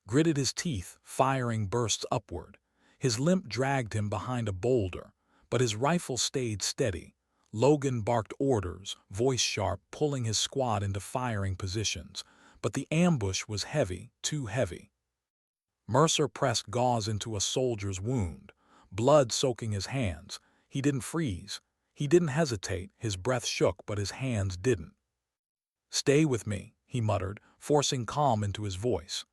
Gritted his teeth, firing bursts upward. His limp dragged him behind a boulder, But his rifle stayed steady. Logan barked orders, voice sharp, pulling his squad into firing positions. But the ambush was heavy, too heavy. Mercer pressed gauze into a soldier's wound, blood soaking his hands. He didn't freeze. He didn't hesitate. His breath shook, but his hands didn't. "Stay with me," he muttered, forcing calm into his voice.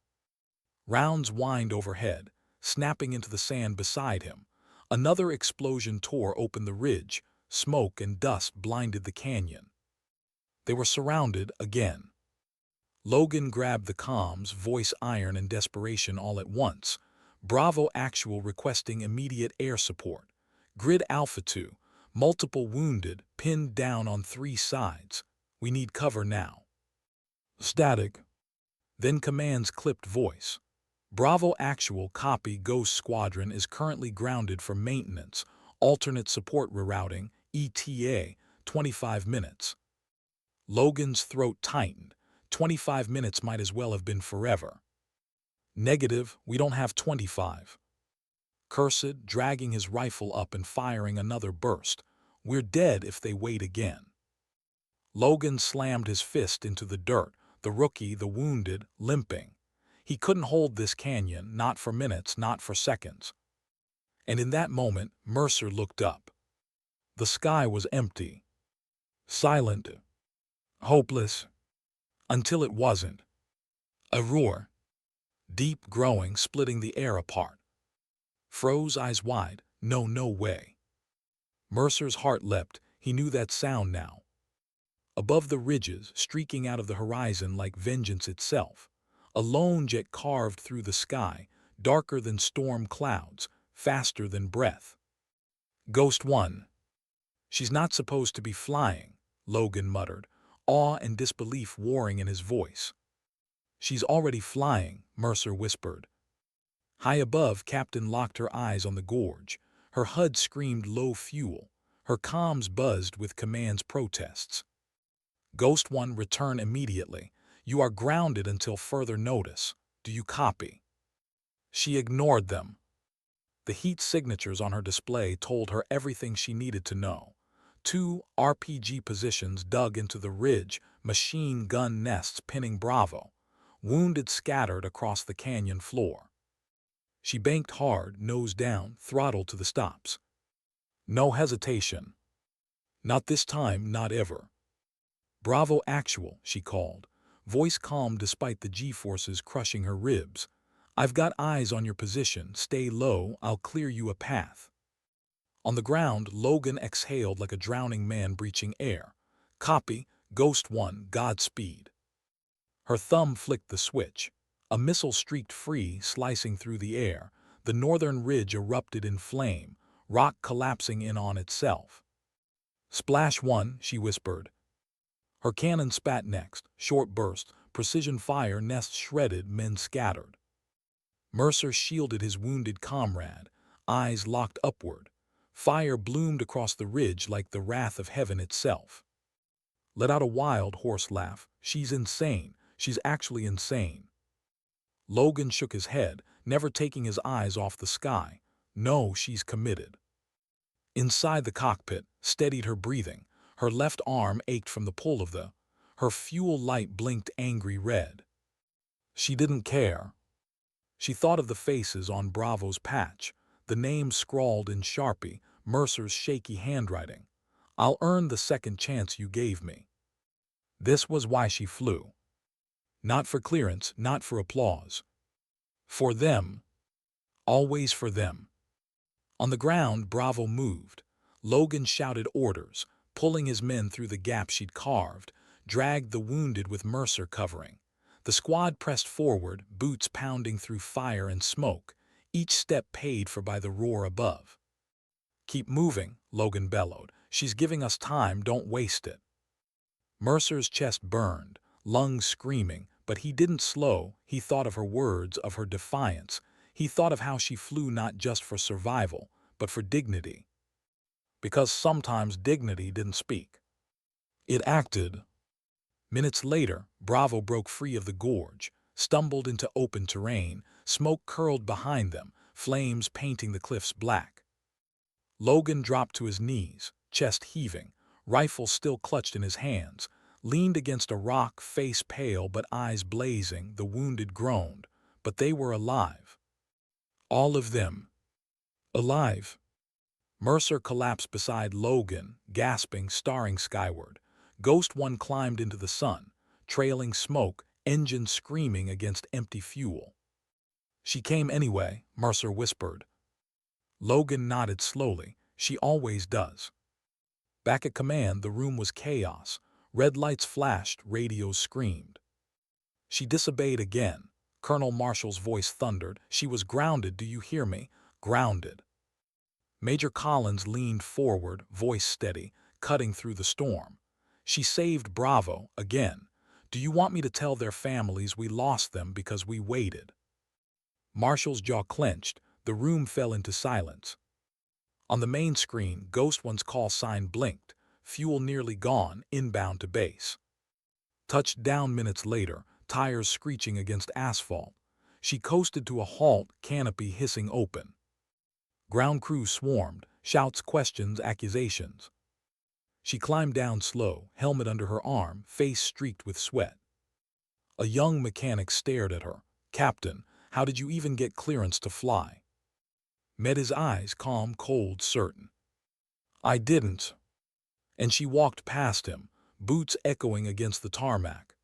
Rounds whined overhead, snapping into the sand beside him. Another explosion tore open the ridge. Smoke and dust blinded the canyon. They were surrounded again. Logan grabbed the comms, voice iron and desperation all at once. Bravo Actual requesting immediate air support. Grid Alpha 2, multiple wounded, pinned down on 3 sides. We need cover now. Static. Then Command's clipped voice. Bravo Actual, copy. Ghost Squadron is currently grounded for maintenance. Alternate support rerouting, ETA, 25 minutes. Logan's throat tightened. 25 minutes might as well have been forever. Negative, we don't have 25. Cursed, dragging his rifle up and firing another burst. We're dead if they wait again. Logan slammed his fist into the dirt, the rookie, the wounded, limping. He couldn't hold this canyon, not for minutes, not for seconds. And in that moment, Mercer looked up. The sky was empty. Silent. Hopeless. Until it wasn't. A roar. Deep, growing, splitting the air apart. Froze, eyes wide. No way. Mercer's heart leapt. He knew that sound now. Above the ridges, streaking out of the horizon like vengeance itself, a lone jet carved through the sky, darker than storm clouds, faster than breath. Ghost 1. She's not supposed to be flying, Logan muttered, awe and disbelief warring in his voice. She's already flying, Mercer whispered. High above, Captain locked her eyes on the gorge. Her HUD screamed low fuel. Her comms buzzed with Command's protests. Ghost 1, return immediately. You are grounded until further notice. Do you copy? She ignored them. The heat signatures on her display told her everything she needed to know. 2 RPG positions dug into the ridge, machine gun nests pinning Bravo. Wounded scattered across the canyon floor. She banked hard, nose down, throttle to the stops. No hesitation. Not this time, not ever. Bravo Actual, she called, voice calm despite the G-forces crushing her ribs. I've got eyes on your position. Stay low, I'll clear you a path. On the ground, Logan exhaled like a drowning man breaching air. Copy, Ghost 1, Godspeed. Her thumb flicked the switch. A missile streaked free, slicing through the air. The northern ridge erupted in flame, rock collapsing in on itself. Splash 1, she whispered. Her cannon spat next, short burst, precision fire, nests shredded, men scattered. Mercer shielded his wounded comrade, eyes locked upward. Fire bloomed across the ridge like the wrath of heaven itself. Let out a wild, hoarse laugh. She's insane. She's actually insane. Logan shook his head, never taking his eyes off the sky. No, she's committed. Inside the cockpit, steadied her breathing. Her left arm ached from the pull of the. Her fuel light blinked angry red. She didn't care. She thought of the faces on Bravo's patch, the names scrawled in Sharpie, Mercer's shaky handwriting. I'll earn the second chance you gave me. This was why she flew. Not for clearance, not for applause. For them. Always for them. On the ground, Bravo moved. Logan shouted orders, pulling his men through the gap she'd carved, dragged the wounded with Mercer covering. The squad pressed forward, boots pounding through fire and smoke, each step paid for by the roar above. Keep moving, Logan bellowed. She's giving us time, don't waste it. Mercer's chest burned, lungs screaming, but he didn't slow. He thought of her words, of her defiance. He thought of how she flew not just for survival, but for dignity. Because sometimes dignity didn't speak. It acted. Minutes later, Bravo broke free of the gorge, stumbled into open terrain, smoke curled behind them, flames painting the cliffs black. Logan dropped to his knees, chest heaving, rifle still clutched in his hands, leaned against a rock, face pale but eyes blazing. The wounded groaned, but they were alive. All of them. Alive. Mercer collapsed beside Logan, gasping, staring skyward. Ghost One climbed into the sun, trailing smoke, engines screaming against empty fuel. She came anyway, Mercer whispered. Logan nodded slowly. She always does. Back at command, the room was chaos. Red lights flashed, radios screamed. She disobeyed again. Colonel Marshall's voice thundered. She was grounded, do you hear me? Grounded. Major Collins leaned forward, voice steady, cutting through the storm. She saved Bravo, again. Do you want me to tell their families we lost them because we waited? Marshall's jaw clenched. The room fell into silence. On the main screen, Ghost One's call sign blinked. Fuel nearly gone, inbound to base. Touched down minutes later, tires screeching against asphalt. She coasted to a halt, canopy hissing open. Ground crew swarmed, shouts, questions, accusations. She climbed down slow, helmet under her arm, face streaked with sweat. A young mechanic stared at her. Captain, how did you even get clearance to fly? Met his eyes, calm, cold, certain. I didn't. And she walked past him, boots echoing against the tarmac.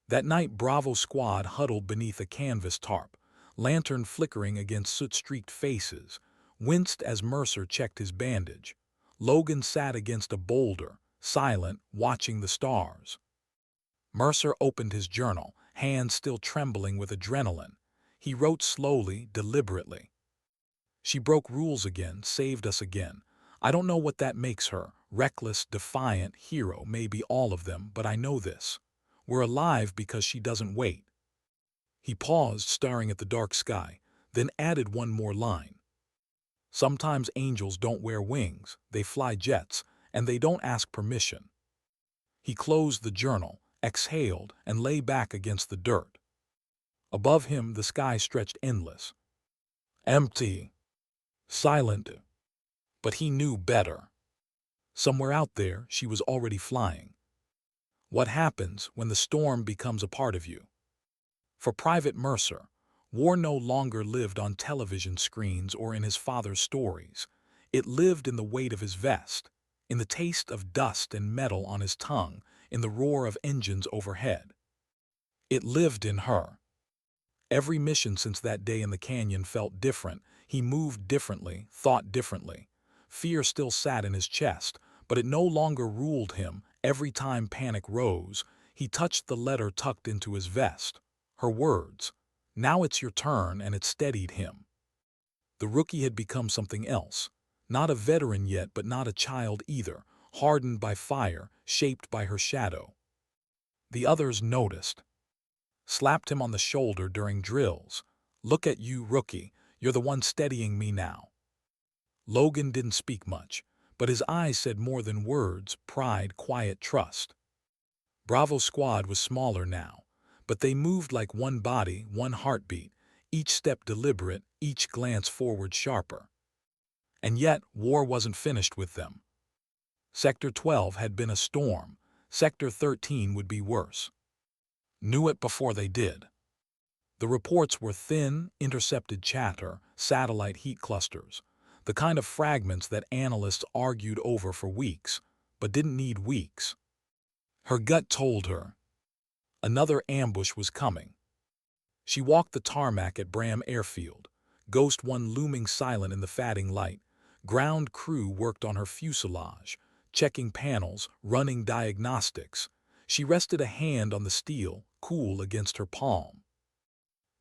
That night, Bravo squad huddled beneath a canvas tarp, lantern flickering against soot-streaked faces, winced as Mercer checked his bandage. Logan sat against a boulder, silent, watching the stars. Mercer opened his journal, hands still trembling with adrenaline. He wrote slowly, deliberately. She broke rules again, saved us again. I don't know what that makes her. Reckless, defiant, hero, maybe all of them, but I know this. We're alive because she doesn't wait. He paused, staring at the dark sky, then added one more line. Sometimes angels don't wear wings, they fly jets, and they don't ask permission. He closed the journal, exhaled, and lay back against the dirt. Above him, the sky stretched endless. Empty. Silent. But he knew better. Somewhere out there, she was already flying. What happens when the storm becomes a part of you? For Private Mercer, war no longer lived on television screens or in his father's stories. It lived in the weight of his vest, in the taste of dust and metal on his tongue, in the roar of engines overhead. It lived in her. Every mission since that day in the canyon felt different. He moved differently, thought differently. Fear still sat in his chest, but it no longer ruled him. Every time panic rose, he touched the letter tucked into his vest. Her words, "Now it's your turn," and it steadied him. The rookie had become something else. Not a veteran yet, but not a child either, hardened by fire, shaped by her shadow. The others noticed. Slapped him on the shoulder during drills. "Look at you, rookie. You're the one steadying me now." Logan didn't speak much, but his eyes said more than words, pride, quiet trust. Bravo squad was smaller now, but they moved like one body, one heartbeat, each step deliberate, each glance forward sharper. And yet, war wasn't finished with them. Sector 12 had been a storm. Sector 13 would be worse. Knew it before they did. The reports were thin, intercepted chatter, satellite heat clusters, the kind of fragments that analysts argued over for weeks, but didn't need weeks. Her gut told her. Another ambush was coming. She walked the tarmac at Bram Airfield, Ghost One looming silent in the fading light. Ground crew worked on her fuselage, checking panels, running diagnostics. She rested a hand on the steel, cool against her palm.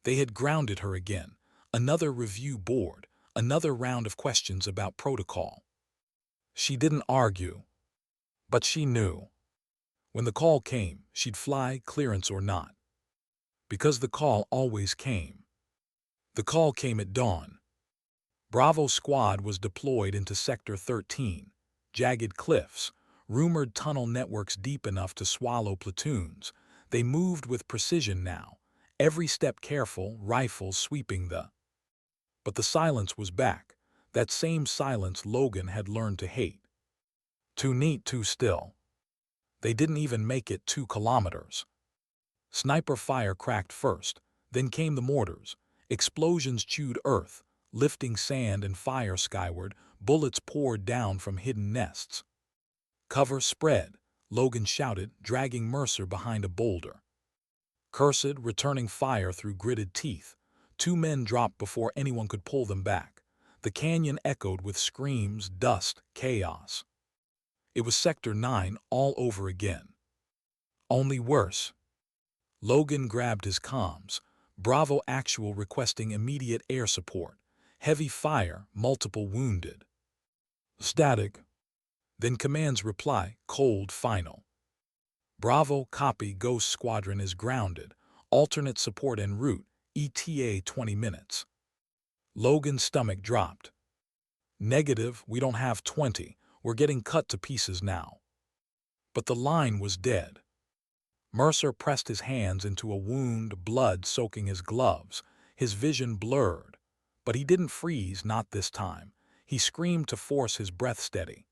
They had grounded her again. Another review board, another round of questions about protocol. She didn't argue, but she knew. When the call came, she'd fly, clearance or not. Because the call always came. The call came at dawn. Bravo squad was deployed into Sector 13, jagged cliffs, rumored tunnel networks deep enough to swallow platoons. They moved with precision now, every step careful, rifles sweeping the. But the silence was back. that same silence Logan had learned to hate. Too neat, too still. They didn't even make it 2 kilometers. Sniper fire cracked first, then came the mortars. Explosions chewed earth, lifting sand and fire skyward. Bullets poured down from hidden nests. "Cover spread," Logan shouted, dragging Mercer behind a boulder. Cursed, returning fire through gritted teeth. 2 men dropped before anyone could pull them back. The canyon echoed with screams, dust, chaos. It was Sector 9 all over again. Only worse. Logan grabbed his comms. Bravo Actual requesting immediate air support. Heavy fire, multiple wounded. Static. Then Command's reply, cold, final. Bravo, copy, Ghost Squadron is grounded. Alternate support en route, ETA 20 minutes. Logan's stomach dropped. Negative, we don't have 20. We're getting cut to pieces now. But the line was dead. Mercer pressed his hands into a wound, blood soaking his gloves, his vision blurred. But he didn't freeze, not this time. He screamed to force his breath steady.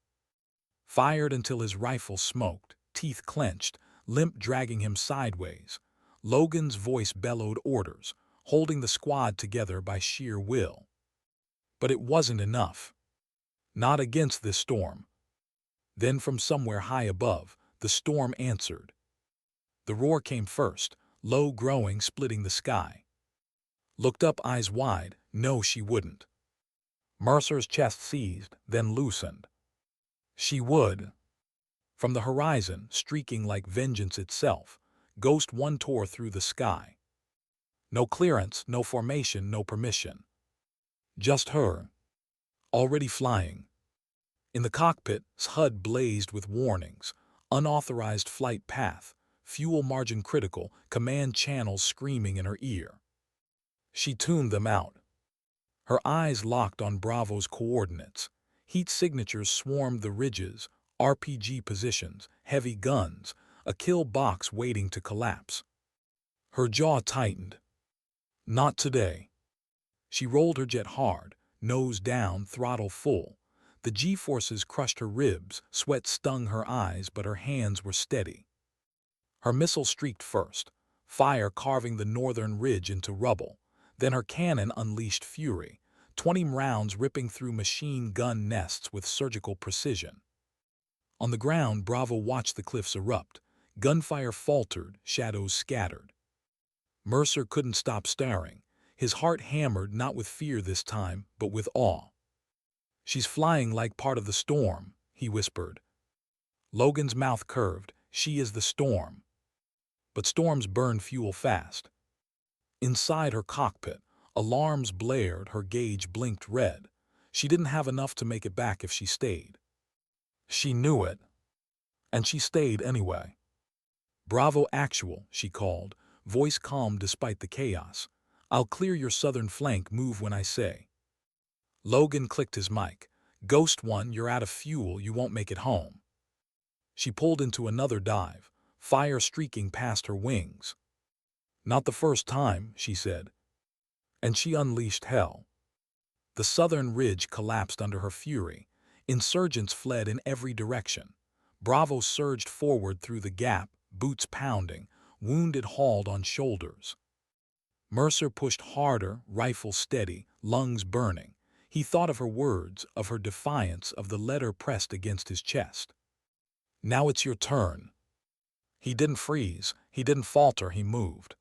Fired until his rifle smoked, teeth clenched, limp dragging him sideways. Logan's voice bellowed orders, holding the squad together by sheer will. But it wasn't enough. Not against this storm. Then from somewhere high above, the storm answered. The roar came first, low growing, splitting the sky. Looked up, eyes wide. No, she wouldn't. Mercer's chest seized, then loosened. She would. From the horizon, streaking like vengeance itself, Ghost 1 tore through the sky. No clearance, no formation, no permission. Just her. Already flying. In the cockpit, HUD blazed with warnings. Unauthorized flight path. Fuel margin critical, command channels screaming in her ear. She tuned them out. Her eyes locked on Bravo's coordinates. Heat signatures swarmed the ridges, RPG positions, heavy guns, a kill box waiting to collapse. Her jaw tightened. Not today. She rolled her jet hard, nose down, throttle full. The G-forces crushed her ribs, sweat stung her eyes, but her hands were steady. Her missile streaked first, fire carving the northern ridge into rubble. Then her cannon unleashed fury, 20 rounds ripping through machine gun nests with surgical precision. On the ground, Bravo watched the cliffs erupt. Gunfire faltered, shadows scattered. Mercer couldn't stop staring. His heart hammered, not with fear this time, but with awe. "She's flying like part of the storm," he whispered. Logan's mouth curved. "She is the storm." But storms burn fuel fast. Inside her cockpit, alarms blared, her gauge blinked red. She didn't have enough to make it back if she stayed. She knew it. And she stayed anyway. "Bravo Actual," she called, voice calm despite the chaos. "I'll clear your southern flank, move when I say." Logan clicked his mic. "Ghost 1, you're out of fuel, you won't make it home." She pulled into another dive, fire streaking past her wings. "Not the first time," she said. And she unleashed hell. The southern ridge collapsed under her fury. Insurgents fled in every direction. Bravo surged forward through the gap, boots pounding, wounded hauled on shoulders. Mercer pushed harder, rifle steady, lungs burning. He thought of her words, of her defiance, of the letter pressed against his chest. "Now it's your turn." He didn't freeze, he didn't falter, he moved.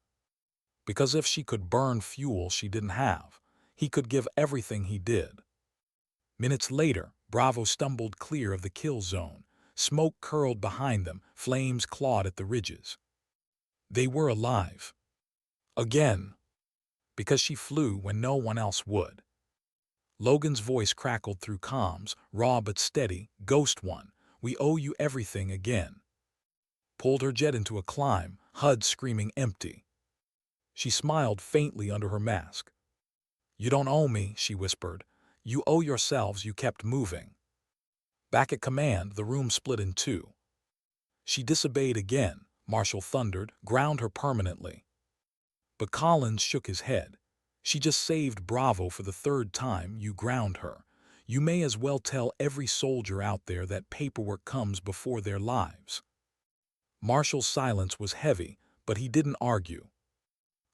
Because if she could burn fuel she didn't have, he could give everything he did. Minutes later, Bravo stumbled clear of the kill zone. Smoke curled behind them, flames clawed at the ridges. They were alive. Again. Because she flew when no one else would. Logan's voice crackled through comms, raw but steady. "Ghost 1, we owe you everything again." Pulled her jet into a climb, HUD screaming empty. She smiled faintly under her mask. "You don't owe me," she whispered. "You owe yourselves, you kept moving." Back at command, the room split in two. She disobeyed again, Marshall thundered, ground her permanently. But Collins shook his head. "She just saved Bravo for the third time, you ground her. You may as well tell every soldier out there that paperwork comes before their lives." Marshall's silence was heavy, but he didn't argue.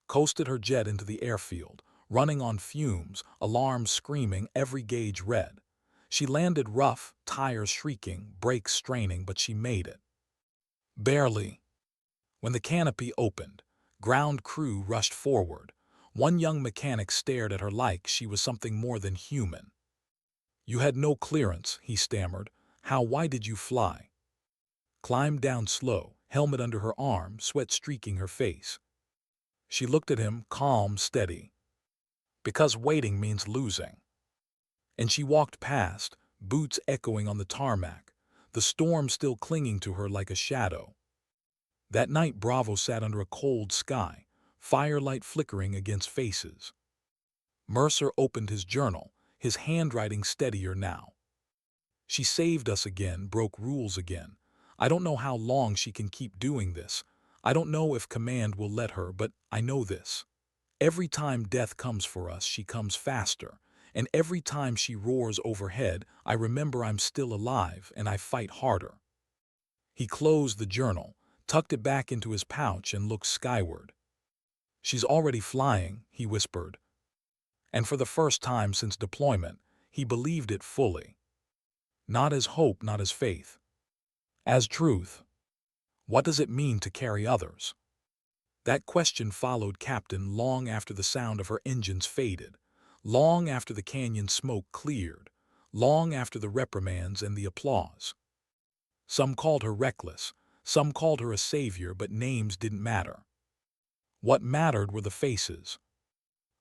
Coasted her jet into the airfield, running on fumes, alarms screaming, every gauge red. She landed rough, tires shrieking, brakes straining, but she made it. Barely. When the canopy opened, ground crew rushed forward. One young mechanic stared at her like she was something more than human. "You had no clearance," he stammered. Why did you fly?" Climbed down slow, helmet under her arm, sweat streaking her face. She looked at him, calm, steady. "Because waiting means losing." And she walked past, boots echoing on the tarmac, the storm still clinging to her like a shadow. That night Bravo sat under a cold sky, firelight flickering against faces. Mercer opened his journal, his handwriting steadier now. "She saved us again, broke rules again. I don't know how long she can keep doing this. I don't know if command will let her, but I know this. Every time death comes for us, she comes faster. And every time she roars overhead, I remember I'm still alive and I fight harder." He closed the journal, tucked it back into his pouch and looked skyward. "She's already flying," he whispered. And for the first time since deployment, he believed it fully. Not as hope, not as faith. As truth. What does it mean to carry others? That question followed Captain long after the sound of her engines faded, long after the canyon smoke cleared, long after the reprimands and the applause. Some called her reckless, some called her a savior, but names didn't matter. What mattered were the faces.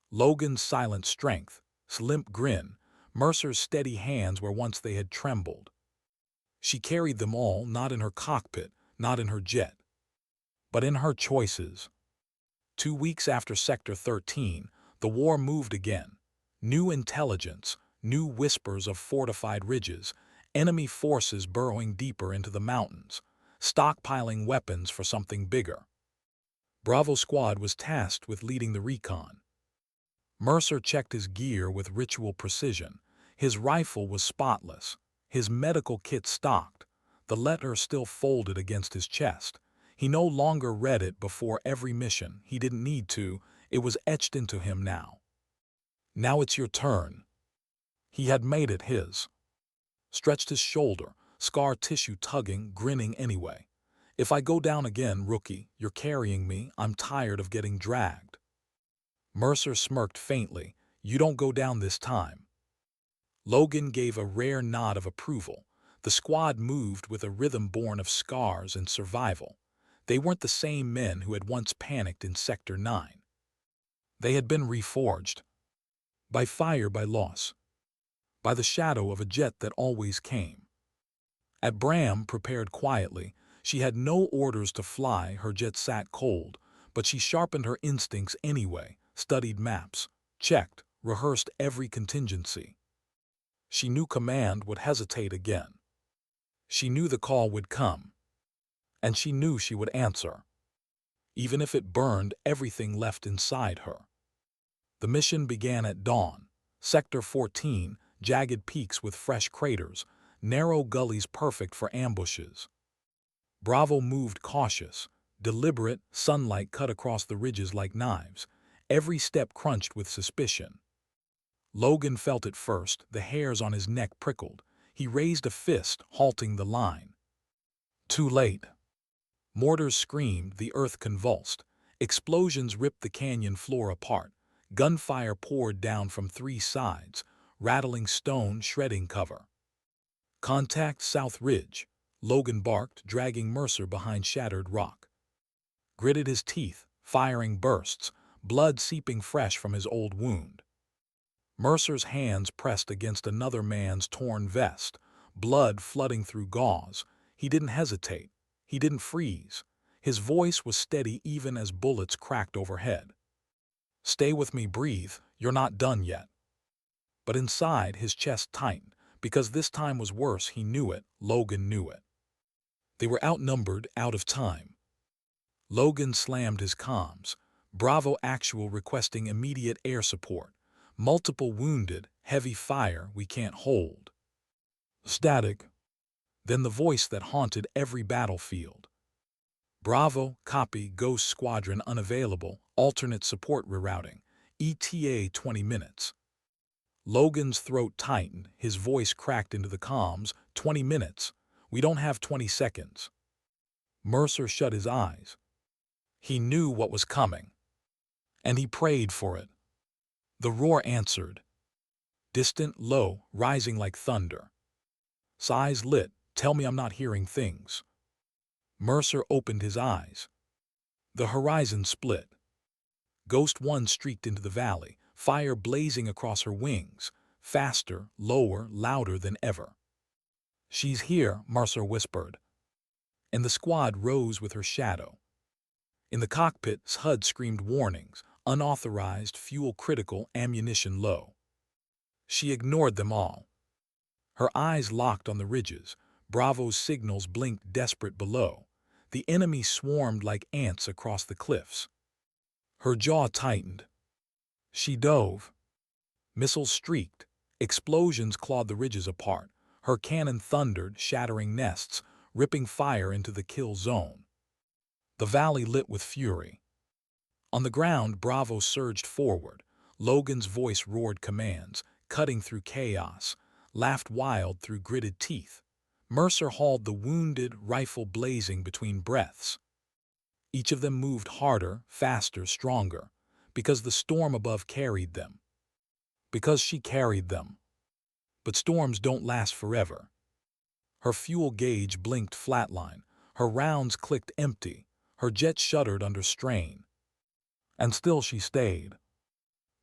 Logan's silent strength, his limp grin, Mercer's steady hands where once they had trembled. She carried them all, not in her cockpit, not in her jet, but in her choices. 2 weeks after Sector 13, the war moved again. New intelligence, new whispers of fortified ridges, enemy forces burrowing deeper into the mountains, stockpiling weapons for something bigger. Bravo Squad was tasked with leading the recon. Mercer checked his gear with ritual precision. His rifle was spotless, his medical kit stocked, the letter still folded against his chest. He no longer read it before every mission. He didn't need to. It was etched into him now. "Now it's your turn." He had made it his. Stretched his shoulder, scar tissue tugging, grinning anyway. "If I go down again, rookie, you're carrying me. I'm tired of getting dragged." Mercer smirked faintly. "You don't go down this time." Logan gave a rare nod of approval. The squad moved with a rhythm born of scars and survival. They weren't the same men who had once panicked in Sector 9. They had been reforged. By fire, by loss. By the shadow of a jet that always came. At Bram, prepared quietly, she had no orders to fly, her jet sat cold, but she sharpened her instincts anyway, studied maps, checked, rehearsed every contingency. She knew command would hesitate again. She knew the call would come. And she knew she would answer. Even if it burned everything left inside her. The mission began at dawn. Sector 14, jagged peaks with fresh craters, narrow gullies perfect for ambushes. Bravo moved cautious, deliberate, sunlight cut across the ridges like knives, every step crunched with suspicion. Logan felt it first, the hairs on his neck prickled. He raised a fist, halting the line. Too late. Mortars screamed, the earth convulsed. Explosions ripped the canyon floor apart. Gunfire poured down from 3 sides, rattling stone, shredding cover. "Contact South Ridge," Logan barked, dragging Mercer behind shattered rock. Gritted his teeth, firing bursts, blood seeping fresh from his old wound. Mercer's hands pressed against another man's torn vest, blood flooding through gauze. He didn't hesitate. He didn't freeze. His voice was steady even as bullets cracked overhead. "Stay with me, breathe, you're not done yet." But inside, his chest tightened, because this time was worse. He knew it, Logan knew it. They were outnumbered, out of time. Logan slammed his comms. Bravo Actual requesting immediate air support. Multiple wounded, heavy fire we can't hold. Static. Then the voice that haunted every battlefield. Bravo, copy, Ghost Squadron unavailable, alternate support rerouting, ETA 20 minutes. Logan's throat tightened, his voice cracked into the comms, 20 minutes. We don't have 20 seconds. Mercer shut his eyes. He knew what was coming. And he prayed for it. The roar answered. Distant, low, rising like thunder. Sighs lit, tell me I'm not hearing things. Mercer opened his eyes. The horizon split. Ghost 1 streaked into the valley, fire blazing across her wings, faster, lower, louder than ever. She's here, Mercer whispered. And the squad rose with her shadow. In the cockpit, HUD screamed warnings, unauthorized, fuel critical, ammunition low. She ignored them all. Her eyes locked on the ridges. Bravo's signals blinked desperate below. The enemy swarmed like ants across the cliffs. Her jaw tightened. She dove. Missiles streaked. Explosions clawed the ridges apart. Her cannon thundered, shattering nests, ripping fire into the kill zone. The valley lit with fury. On the ground, Bravo surged forward. Logan's voice roared commands, cutting through chaos, laughed wild through gritted teeth. Mercer hauled the wounded, rifle blazing between breaths. Each of them moved harder, faster, stronger, because the storm above carried them. Because she carried them. But storms don't last forever. Her fuel gauge blinked flatline. Her rounds clicked empty. Her jet shuddered under strain. And still she stayed.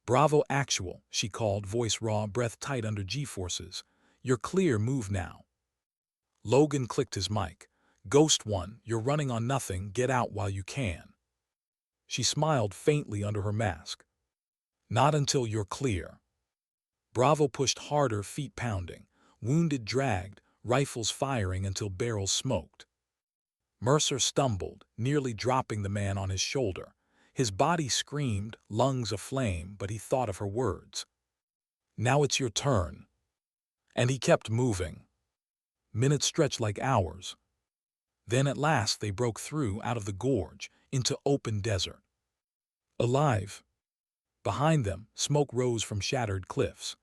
Bravo actual, she called, voice raw, breath tight under G-forces. You're clear, move now. Logan clicked his mic. Ghost 1, you're running on nothing, get out while you can. She smiled faintly under her mask. Not until you're clear. Bravo pushed harder, feet pounding. Wounded dragged, rifles firing until barrels smoked. Mercer stumbled, nearly dropping the man on his shoulder. His body screamed, lungs aflame, but he thought of her words. Now it's your turn. And he kept moving. Minutes stretched like hours. Then at last they broke through out of the gorge into open desert. Alive. Behind them, smoke rose from shattered cliffs.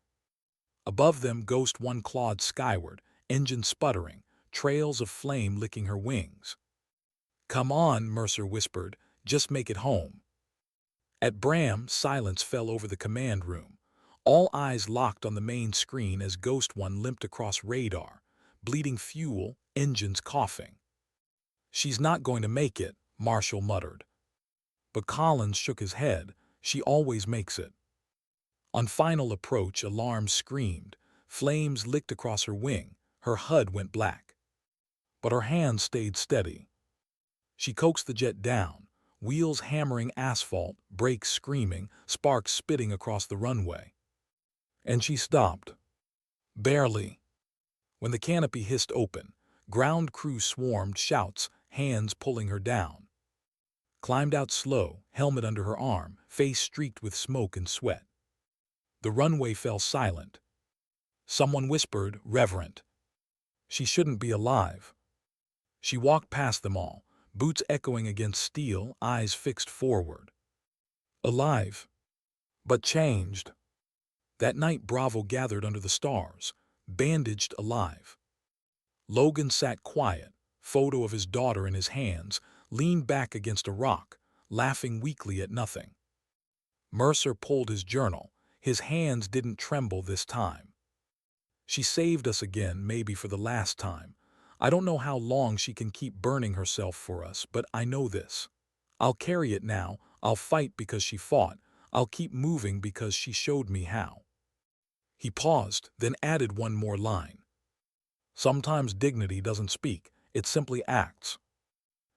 Above them, Ghost 1 clawed skyward, engine sputtering, trails of flame licking her wings. Come on, Mercer whispered, just make it home. At Bram, silence fell over the command room. All eyes locked on the main screen as Ghost 1 limped across radar, bleeding fuel, engines coughing. She's not going to make it, Marshall muttered. But Collins shook his head. She always makes it. On final approach, alarms screamed. Flames licked across her wing. Her HUD went black. But her hands stayed steady. She coaxed the jet down, wheels hammering asphalt, brakes screaming, sparks spitting across the runway. And she stopped. Barely. When the canopy hissed open, ground crew swarmed, shouts, hands pulling her down. Climbed out slow, helmet under her arm, face streaked with smoke and sweat. The runway fell silent. Someone whispered, reverent. She shouldn't be alive. She walked past them all, boots echoing against steel, eyes fixed forward. Alive. But changed. That night Bravo gathered under the stars, bandaged alive. Logan sat quiet, photo of his daughter in his hands, leaned back against a rock, laughing weakly at nothing. Mercer pulled his journal. His hands didn't tremble this time. She saved us again, maybe for the last time. I don't know how long she can keep burning herself for us, but I know this. I'll carry it now. I'll fight because she fought. I'll keep moving because she showed me how. He paused, then added one more line. Sometimes dignity doesn't speak, it simply acts.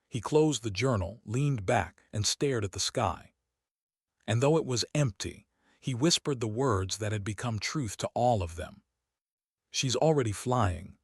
He closed the journal, leaned back, and stared at the sky. And though it was empty, he whispered the words that had become truth to all of them. She's already flying.